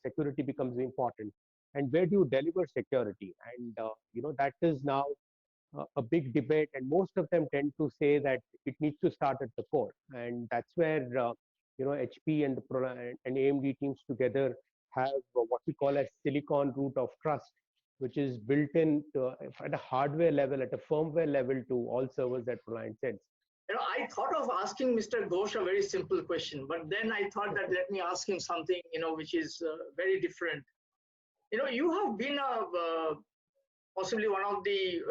security becomes important. And where do you deliver security? And that is now a big debate, and most of them tend to say that it needs to start at the core, and that's where HP and and AMD teams together have what we call as silicon root of trust, which is built in at a hardware level, at a firmware level to all servers that ProLiant sends. I thought of asking Mr. Ghosh a very simple question, but then I thought that let me ask him something, which is very different. You have been possibly one of the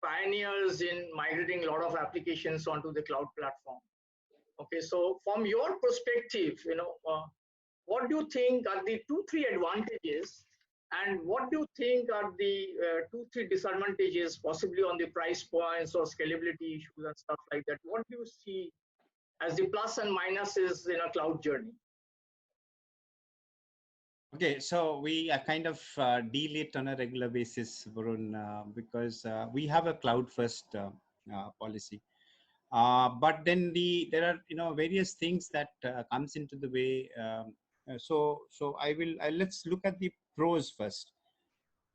pioneers in migrating a lot of applications onto the cloud platform. Okay, so from your perspective, what do you think are the 2-3 advantages, and what do you think are the 2-3 disadvantages, possibly on the price points or scalability issues and stuff like that? What do you see as the plus and minuses in a cloud journey? Okay, so we kind of deal it on a regular basis, Varun, because we have a cloud first policy. But then there are various things that comes into the way. So let's look at the pros first.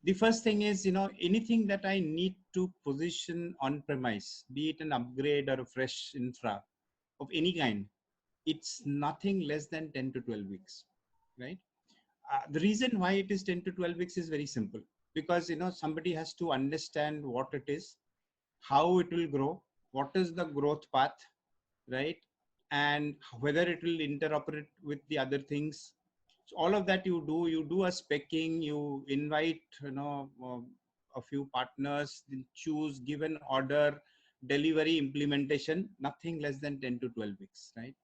The first thing is, anything that I need to position on premise, be it an upgrade or a fresh infra of any kind, it's nothing less than 10 to 12 weeks, right? The reason why it is 10 to 12 weeks is very simple, because somebody has to understand what it is, how it will grow, what is the growth path, right, and whether it will interoperate with the other things. So all of that you do a speccing, you invite a few partners, choose, give an order, delivery, implementation, nothing less than 10 to 12 weeks, right?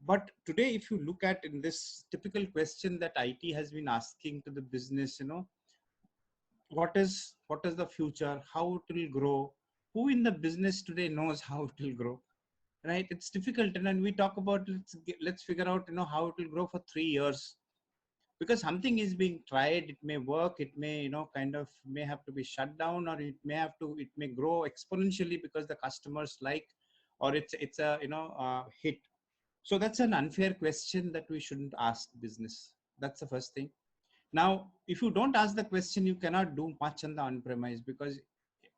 But today, if you look at in this typical question that IT has been asking to the business, what is the future, how it will grow, who in the business today knows how it will grow, right? It's difficult. And then we talk about, let's figure out, how it will grow for 3 years, because something is being tried. It may work, it may, may have to be shut down, or it may grow exponentially because the customers like, or it's a, hit. So that's an unfair question that we shouldn't ask business. That's the first thing. Now, if you don't ask the question, you cannot do much on the on-premise, because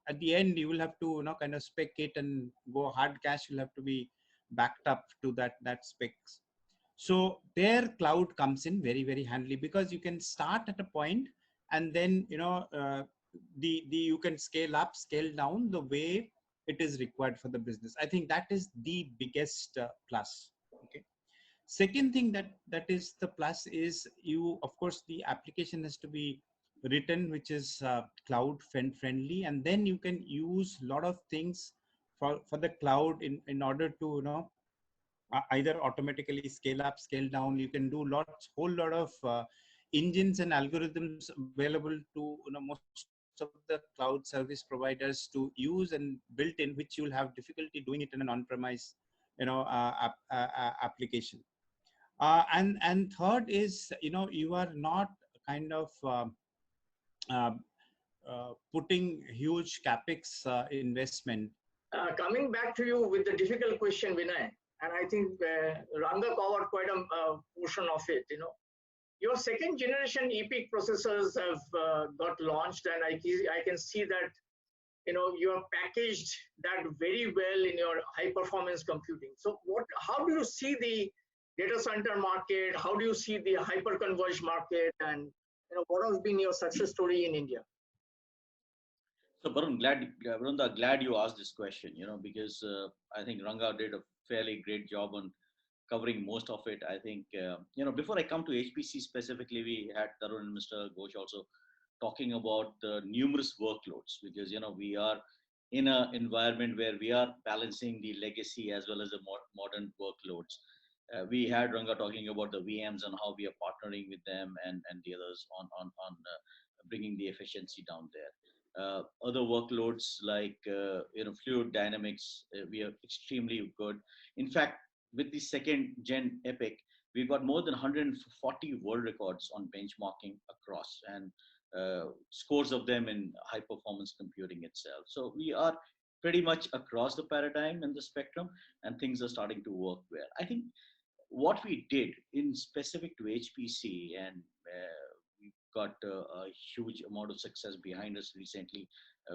at the end you will have to spec it and go hard cash will have to be backed up to that specs. So their cloud comes in very, very handy, because you can start at a point and then you can scale up, scale down the way it is required for the business. I think that is the biggest plus. Okay. Second thing that is the plus is, of course the application has to be written which is cloud friendly, and then you can use a lot of things for the cloud in order to either automatically scale up, scale down. You can do whole lot of engines and algorithms available to most of the cloud service providers to use and built in, which you will have difficulty doing it in an on-premise application. And third is, you are not kind of uh, putting huge capex investment. Coming back to you with the difficult question, Vinay, and I think Ranga covered quite a portion of it. your second generation EPIC processors have got launched, and I can see that you have packaged that very well in your high performance computing. So how do you see the data center market? How do you see the hyper converged market? And what has been your success story in India? So, Barun, Vrunda, glad you asked this question, because I think Ranga did a fairly great job on covering most of it. I think, before I come to HPC specifically, we had Tarun and Mr. Ghosh also talking about the numerous workloads, because, we are in an environment where we are balancing the legacy as well as the modern workloads. We had Ranga talking about the VMs and how we are partnering with them and the others on bringing the efficiency down there. Other workloads like fluid dynamics, we are extremely good. In fact, with the second gen EPIC, we've got more than 140 world records on benchmarking across, and scores of them in high performance computing itself. So we are pretty much across the paradigm and the spectrum, and things are starting to work well. I think what we did in specific to HPC, and we've got a huge amount of success behind us recently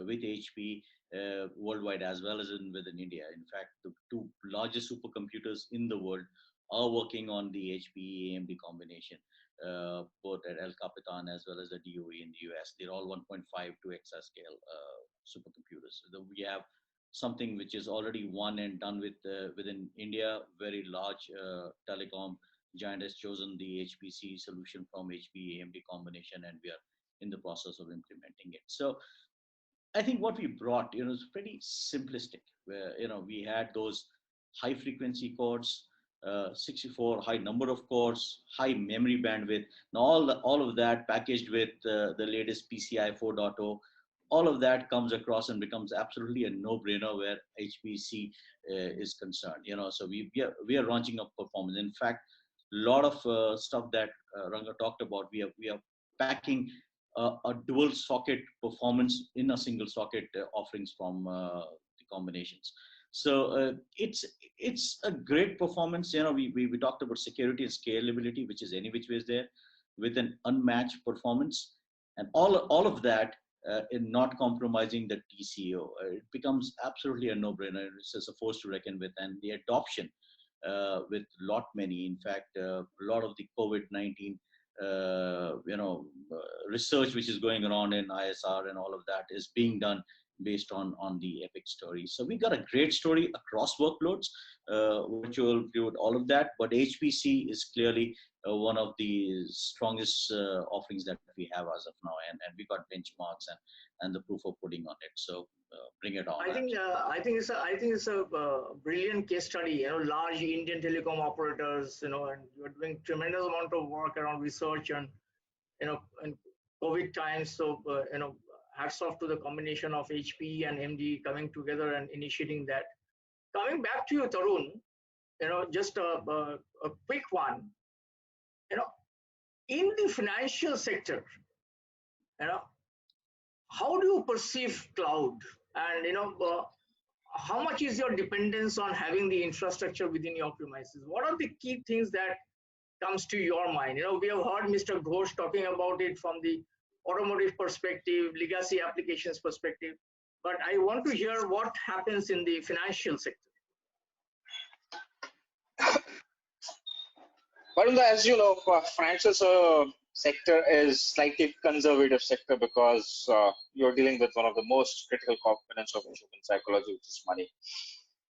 with HP worldwide as well as within India. In fact, the two largest supercomputers in the world are working on the HP AMD combination, both at El Capitan as well as the DOE in the US. They're all 1.5 to exascale supercomputers. So we have something which is already won and done with within India. Very large telecom giant has chosen the HPC solution from HP AMD combination, and we are in the process of implementing it. So I think what we brought, is pretty simplistic, where we had those high frequency cores, 64 high number of cores, high memory bandwidth. Now all of that packaged with the latest PCI 4.0. All of that comes across and becomes absolutely a no-brainer where HPC is concerned. So we are launching up performance. In fact, a lot of stuff that Ranga talked about, we are packing a dual socket performance in a single socket offerings from the combinations. So it's a great performance. We talked about security and scalability, which is any which way is there, with an unmatched performance, and all of that in not compromising the TCO. It becomes absolutely a no-brainer. It's just a force to reckon with, and the adoption with lot many. In fact, a lot of the COVID-19 research which is going around in ISR and all of that is being done based on the EPIC story. So we got a great story across workloads, virtual, fluid, all of that. But HPC is clearly one of the strongest offerings that we have as of now, and we got benchmarks and the proof of putting on it. So bring it on. I think it's a brilliant case study. Large Indian telecom operators, and you're doing tremendous amount of work around research and in COVID times. So hats off to the combination of HP and MD coming together and initiating that. Coming back to you, Tarun, just a quick one. In the financial sector, how do you perceive cloud? And how much is your dependence on having the infrastructure within your premises? What are the key things that comes to your mind? We have heard Mr. Ghosh talking about it from the automotive perspective, legacy applications perspective, but I want to hear what happens in the financial sector. But as you know, financial sector is slightly conservative sector because you're dealing with one of the most critical components of human psychology, which is money.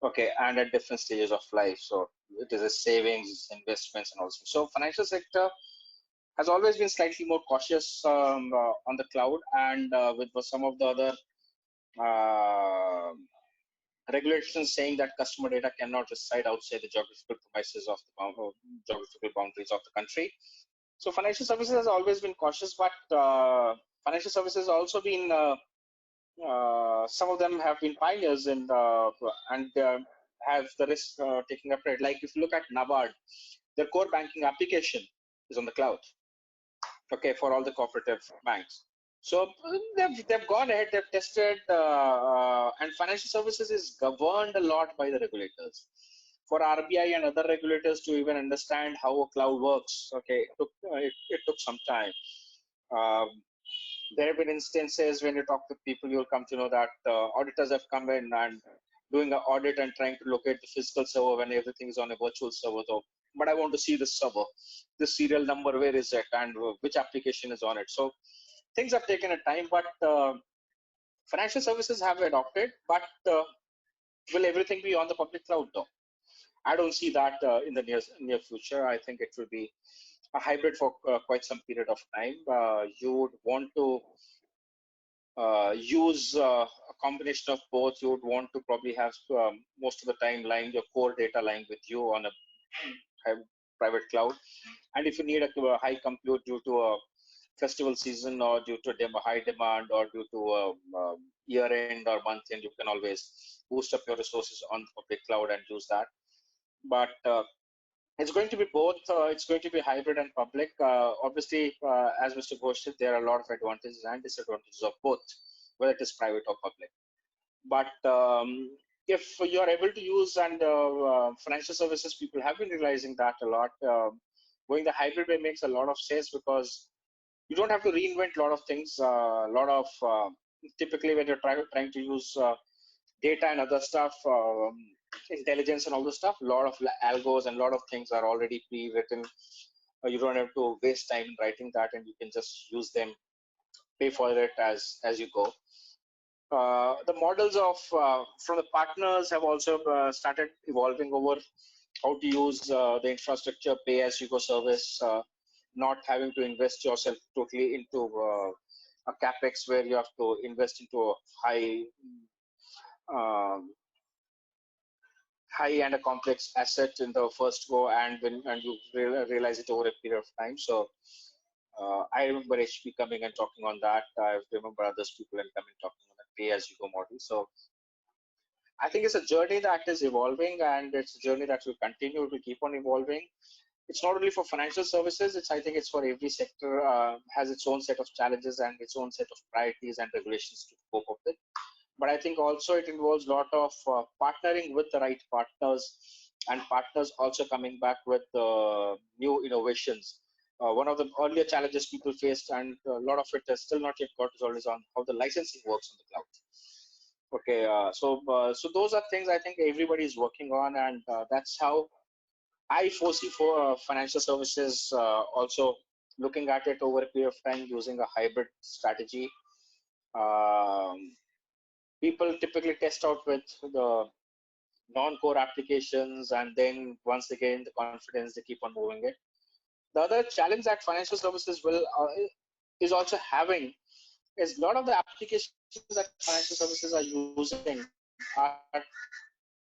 Okay, and at different stages of life. So it is a savings, investments, and also. So financial sector has always been slightly more cautious on the cloud, and with some of the other regulations saying that customer data cannot reside outside the geographical premises of the geographical boundaries of the country. So financial services has always been cautious, but financial services also been some of them have been pioneers in and have the risk taking up rate. Like if you look at NABARD, their core banking application is on the cloud. Okay, for all the cooperative banks. So they've gone ahead, they've tested, and financial services is governed a lot by the regulators. for RBI and other regulators to even understand how a cloud works, okay, it took some time. Um, there have been instances when you talk to people, you'll come to know that auditors have come in and doing an audit and trying to locate the physical server when everything is on a virtual server. Though, but I want to see this server, this serial number, where is it, and which application is on it. So things have taken a time, but financial services have adopted. But will everything be on the public cloud though? I don't see that in the near future. I think it will be a hybrid for quite some period of time. You would want to use a combination of both. You would want to probably have most of the time lying your core data lying with you on a private cloud. And if you need a high compute due to a festival season or due to high demand or due to year end or month end, you can always boost up your resources on the public cloud and use that. But it's going to be both. It's going to be hybrid and public. Obviously, as Mr. Ghosh said, there are a lot of advantages and disadvantages of both, whether it is private or public. But if you are able to use, and financial services people have been realizing that a lot, going the hybrid way makes a lot of sense, because you don't have to reinvent a lot of things. A lot of typically when you're trying to use data and other stuff, intelligence and all this stuff, a lot of algos and a lot of things are already pre-written. You don't have to waste time in writing that, and you can just use them, pay for it as you go. The models of from the partners have also started evolving over how to use the infrastructure pay as you go service, not having to invest yourself totally into a capex where you have to invest into a high and a complex asset in the first go, and you realize it over a period of time. So I remember HP coming and talking on that. I remember others people and coming talking on the pay as you go model. So I think it's a journey that is evolving, and it's a journey that will continue to keep on evolving. It's not only for financial services. I think it's for every sector. Has its own set of challenges and its own set of priorities and regulations to cope up with. But I think also it involves a lot of partnering with the right partners, and partners also coming back with new innovations. One of the earlier challenges people faced, and a lot of it has still not yet got resolved, is on how the licensing works on the cloud. Okay, so those are things I think everybody is working on, and that's how I foresee for financial services also looking at it over a period of time using a hybrid strategy. People typically test out with the non-core applications, and then once they gain the confidence, they keep on moving it. The other challenge that financial services is also having is a lot of the applications that financial services are using are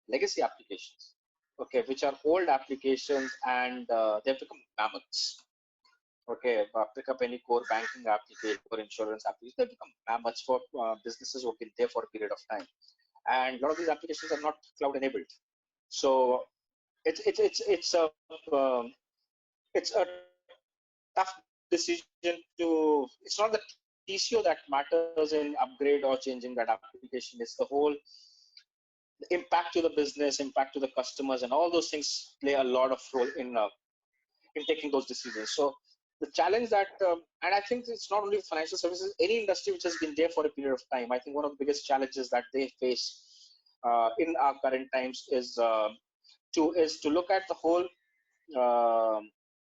legacy applications, okay, which are old applications, and they've become mammoths. Okay, pick up any core banking application or insurance application, they become mammoths for businesses who have been there for a period of time. And a lot of these applications are not cloud enabled. So it's a tough decision to. It's not the TCO that matters in upgrade or changing that application. It's the whole impact to the business, impact to the customers, and all those things play a lot of role in taking those decisions. So the challenge that, and I think it's not only financial services, any industry which has been there for a period of time, I think one of the biggest challenges that they face in our current times is to look at the whole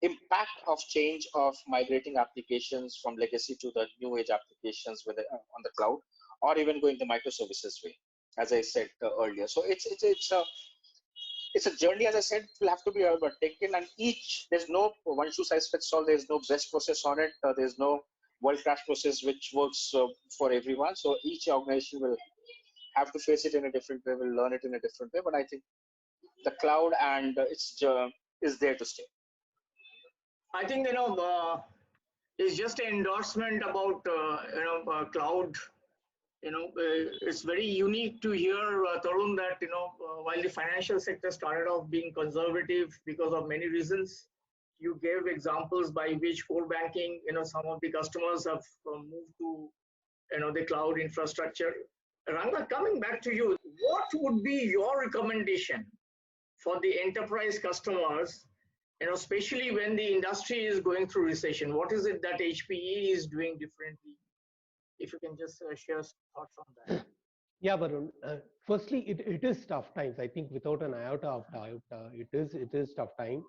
impact of change of migrating applications from legacy to the new age applications with on the cloud, or even going the microservices way, as I said earlier. So it's a journey, as I said, will have to be taken, and there's no one shoe size fits all. There's no best process on it. There's no world-class process which works for everyone. So each organization will have to face it in a different way, will learn it in a different way. But I think the cloud and is there to stay. I think, it's just an endorsement about, cloud. It's very unique to hear, Tarun, that, while the financial sector started off being conservative because of many reasons, you gave examples by which core banking, some of the customers have moved to, the cloud infrastructure. Ranga, coming back to you, what would be your recommendation for the enterprise customers, especially when the industry is going through recession? What is it that HPE is doing differently? If you can just share some thoughts on that. Yeah, Varun. Firstly, it is tough times. I think without an iota of doubt, it is tough time.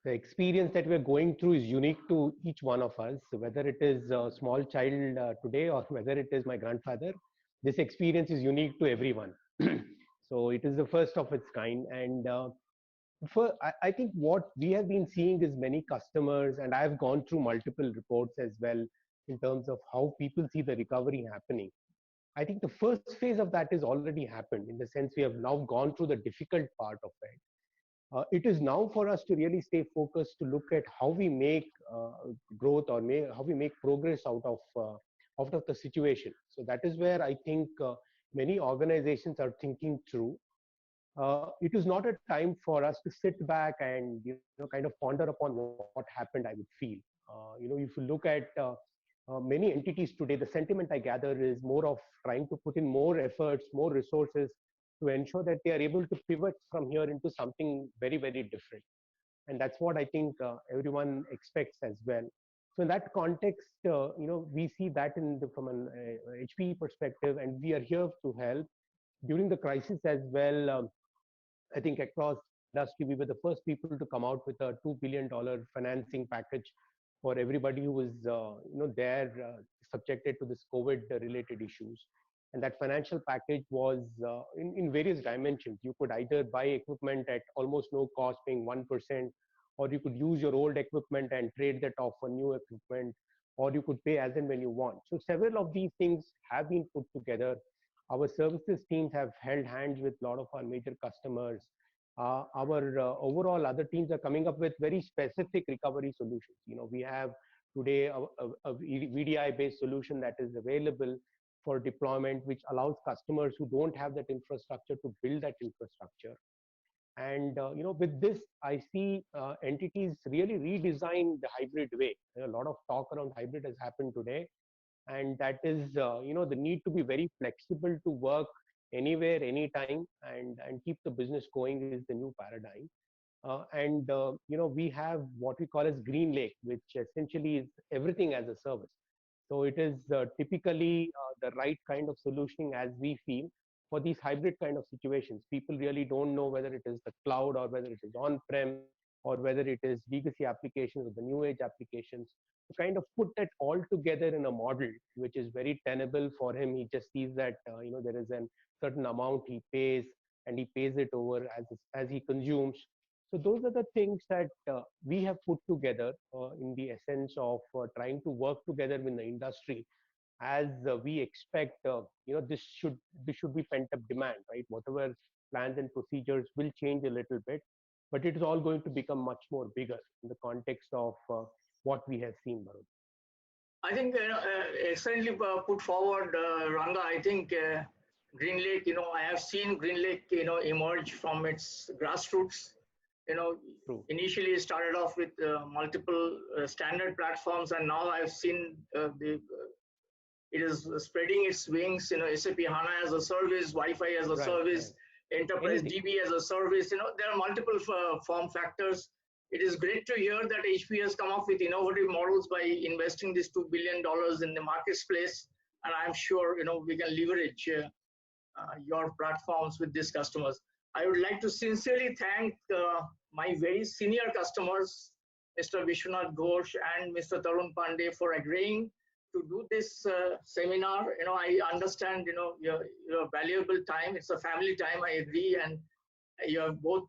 The experience that we're going through is unique to each one of us, whether it is a small child today or whether it is my grandfather. This experience is unique to everyone. So it is the first of its kind. And I think what we have been seeing is many customers, and I've gone through multiple reports as well in terms of how people see the recovery happening. I think the first phase of that is already happened, in the sense we have now gone through the difficult part of it. It is now for us to really stay focused to look at how we make growth, or how we make progress out of the situation. So that is where I think many organizations are thinking through. It is not a time for us to sit back and kind of ponder upon what happened. I would feel, if you look at many entities today, the sentiment I gather is more of trying to put in more efforts, more resources to ensure that they are able to pivot from here into something very, very different. And that's what I think everyone expects as well. So in that context, we see that from an HPE perspective, and we are here to help during the crisis as well. I think across industry, we were the first people to come out with a $2 billion financing package for everybody who was, there subjected to this COVID-related issues. And that financial package was in various dimensions. You could either buy equipment at almost no cost, paying 1%, or you could use your old equipment and trade that off for new equipment, or you could pay as and when you want. So several of these things have been put together. Our services teams have held hands with a lot of our major customers. Our overall other teams are coming up with very specific recovery solutions. We have today a VDI-based solution that is available for deployment, which allows customers who don't have that infrastructure to build that infrastructure. And with this, I see entities really redesign the hybrid way. A lot of talk around hybrid has happened today, and that is the need to be very flexible to work anywhere, anytime, and keep the business going is the new paradigm. We have what we call as GreenLake, which essentially is everything as a service. So it is typically the right kind of solutioning, as we feel, for these hybrid kind of situations. People really don't know whether it is the cloud or whether it is on-prem or whether it is legacy applications or the new age applications. To kind of put that all together in a model which is very tenable for him. He just sees that there is a certain amount he pays, and he pays it over as he consumes. So those are the things that we have put together in the essence of trying to work together in the industry, as we expect this should be pent up demand, right? Whatever plans and procedures will change a little bit, but it is all going to become much more bigger in the context of what we have seen, Varun. I think excellently put forward, Ranga. I think GreenLake, I have seen GreenLake, emerge from its grassroots. True. Initially it started off with multiple standard platforms, and now I've seen it is spreading its wings. SAP HANA as a service, Wi-Fi as a service, Enterprise DB as a service. There are multiple form factors. It is great to hear that HP has come up with innovative models by investing this $2 billion in the marketplace, and I'm sure we can leverage your platforms with these customers. I would like to sincerely thank my very senior customers, Mr. Vishwanath Ghosh and Mr. Tarun Pandey, for agreeing to do this seminar. I understand your valuable time. It's a family time, I agree, and you have both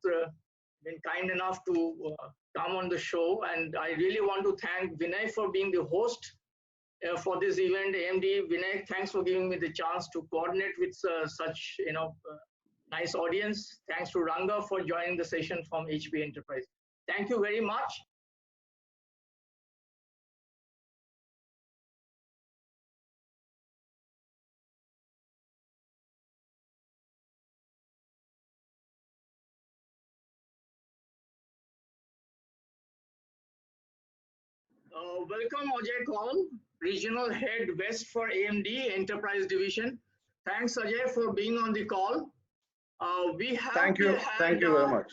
been kind enough to come on the show. And I really want to thank Vinay for being the host for this event. AMD, Vinay, thanks for giving me the chance to coordinate with such nice audience. Thanks to Ranga for joining the session from HP Enterprise. Thank you very much. Welcome, Ajay Kaul, Regional Head West for AMD Enterprise Division. Thanks, Ajay, for being on the call. We have Thank you very much.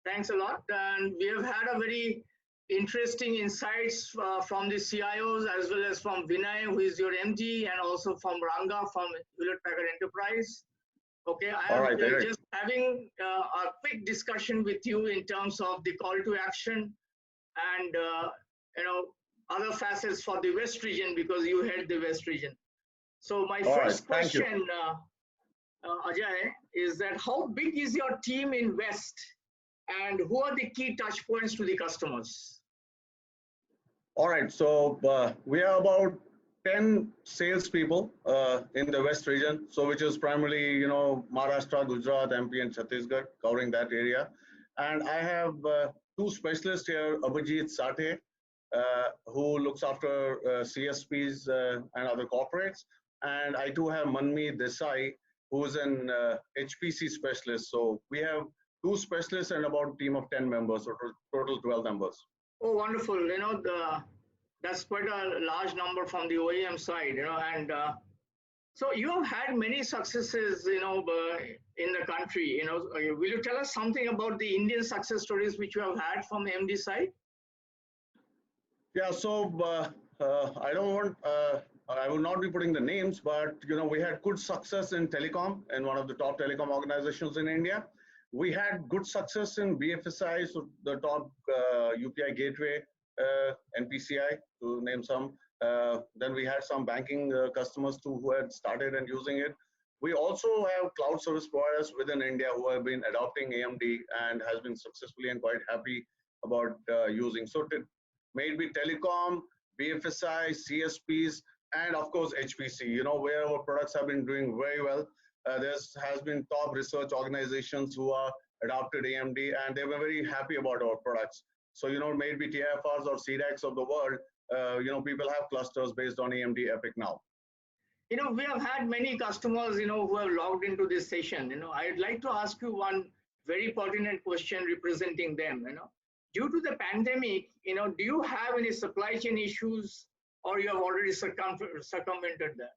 Thanks a lot. And we have had a very interesting insights from the CIOs as well as from Vinay, who is your MD, and also from Ranga from Hewlett Packard Enterprise. Okay, I All am right, Eric. just having a quick discussion with you in terms of the call to action and other facets for the West region, because you head the West region. So my All right, first thank you. question, Ajay, is that how big is your team in West, and who are the key touch points to the customers? All right, so we are about 10 salespeople in the West region, so which is primarily, Maharashtra, Gujarat, MP, and Chhattisgarh, covering that area. And I have two specialists here, Abhijit Sathe, who looks after CSPs and other corporates. And I too have Manmi Desai, who's an HPC specialist. So we have two specialists and about a team of 10 members, so total 12 members. Oh, wonderful. That's quite a large number from the OEM side, and so you have had many successes, in the country, will you tell us something about the Indian success stories which you have had from the MD side? Yeah, so I don't want, I will not be putting the names, but we had good success in telecom and one of the top telecom organizations in India. We had good success in BFSI, so the top UPI gateway, NPCI, to name some. Then we had some banking customers too who had started and using it. We also have cloud service providers within India who have been adopting AMD and has been successfully and quite happy about using. So maybe telecom, BFSI, CSPs, and of course HPC, where our products have been doing very well. There has been top research organizations who are adopted AMD and they were very happy about our products. So, maybe TIFRs or CDEX of the world, people have clusters based on AMD EPYC now. We have had many customers, who have logged into this session. I'd like to ask you one very pertinent question representing them. Due to the pandemic, do you have any supply chain issues, or you have already circumvented that?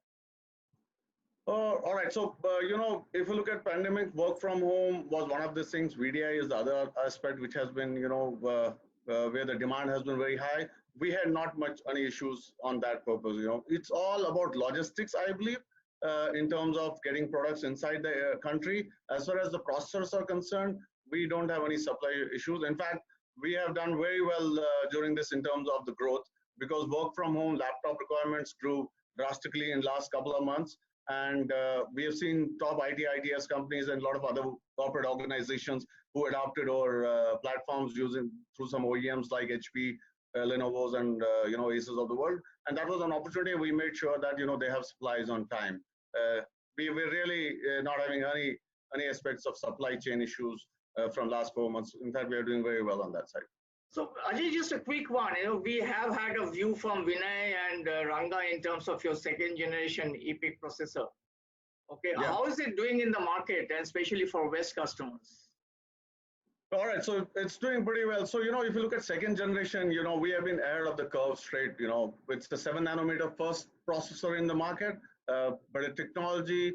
All right. So, if you look at pandemic, work from home was one of the things. VDI is the other aspect, which has been, where the demand has been very high. We had not much any issues on that purpose. It's all about logistics, I believe, in terms of getting products inside the country. As far as the processors are concerned, we don't have any supply issues. In fact, we have done very well during this in terms of the growth, because work from home laptop requirements grew drastically in last couple of months. And we have seen top ITS companies and a lot of other corporate organizations who adopted our platforms using through some OEMs like HP, Lenovo's, and Asus of the world. And that was an opportunity. We made sure that they have supplies on time. We were really not having any aspects of supply chain issues from last 4 months. In fact, we are doing very well on that side. So Ajay, just a quick one. We have had a view from Vinay and Ranga in terms of your second generation EPYC processor. Okay, yeah. How is it doing in the market, and especially for West customers? All right, so it's doing pretty well. So, if you look at second generation, we have been ahead of the curve straight. It's the 7 nanometer first processor in the market, but the technology,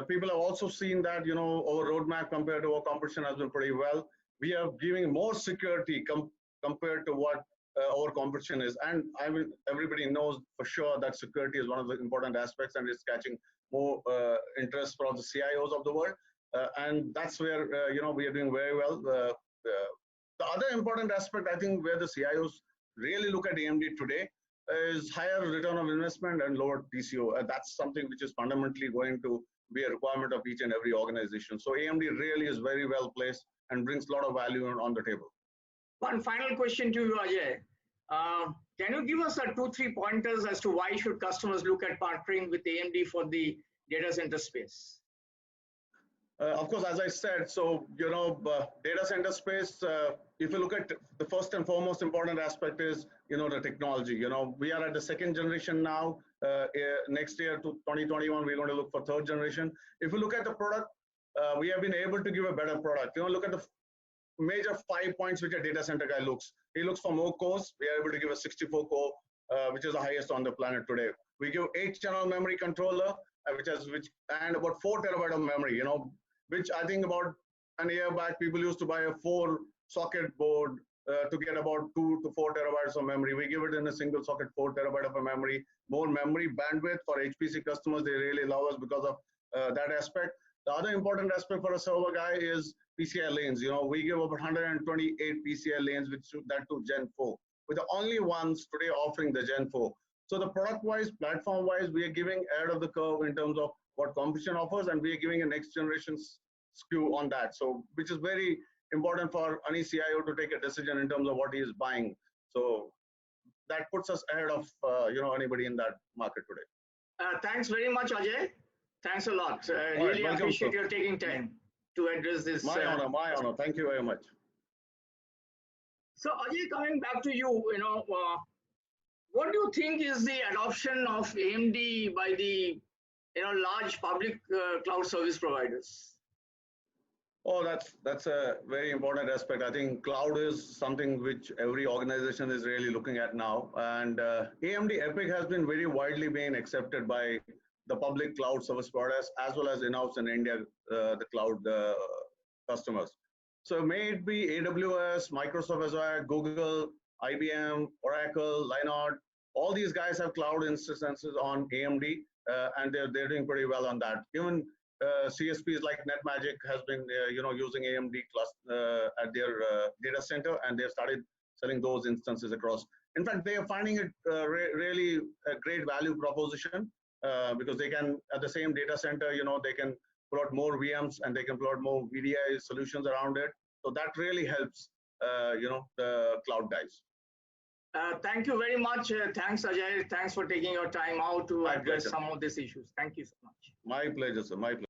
people have also seen that, our roadmap compared to our competition has been pretty well. We are giving more security compared to what our competition is. And everybody knows for sure that security is one of the important aspects, and it's catching more interest from the CIOs of the world. And that's where, we are doing very well. The other important aspect, I think, where the CIOs really look at AMD today is higher return on investment and lower TCO. That's something which is fundamentally going to be a requirement of each and every organization. So AMD really is very well placed and brings a lot of value on the table. One final question to you, Ajay. Can you give us 2-3 pointers as to why should customers look at partnering with AMD for the data center space? Of course, as I said, so, data center space, if you look at the first and foremost important aspect is, the technology. We are at the second generation now. Next year to 2021, we're going to look for third generation. If you look at the product, we have been able to give a better product. Look at the major 5 points which a data center guy looks. He looks for more cores. We are able to give a 64 core, which is the highest on the planet today. We give 8-channel memory controller, and about 4 terabyte of memory, which I think about a year back, people used to buy a 4 socket board to get about 2 to 4 terabytes of memory. We give it in a single socket 4 terabyte of a memory. More memory bandwidth for HPC customers. They really love us because of that aspect. The other important aspect for a server guy is PCI lanes. We give over 128 PCI lanes, which that to Gen 4. We're the only ones today offering the Gen 4. So the product-wise, platform-wise, we are giving ahead of the curve in terms of what competition offers, and we are giving a next generation SKU on that. So which is very important for any CIO to take a decision in terms of what he is buying. So that puts us ahead of anybody in that market today. Thanks very much, Ajay. Thanks a lot. Really welcome, appreciate sir. your taking time to address this. My honor, my honor. Thank you very much. So Ajay, coming back to you, what do you think is the adoption of AMD by the large public cloud service providers? Oh, that's a very important aspect. I think cloud is something which every organization is really looking at now, and AMD EPYC has been very widely being accepted by the public cloud service providers as well as in-house in India, the cloud customers. So may it be AWS, Microsoft Azure, Google, IBM, Oracle, Linode, all these guys have cloud instances on AMD, and they're doing pretty well on that. Even CSPs like NetMagic has been using AMD at their data center, and they've started selling those instances across. In fact, they are finding it really a great value proposition because they can, at the same data center, they can pull out more VMs and they can pull out more VDI solutions around it. So that really helps, the cloud guys. Thank you very much. Thanks, Ajay. Thanks for taking your time out to address some of these issues. Thank you so much. My pleasure, sir. My pleasure.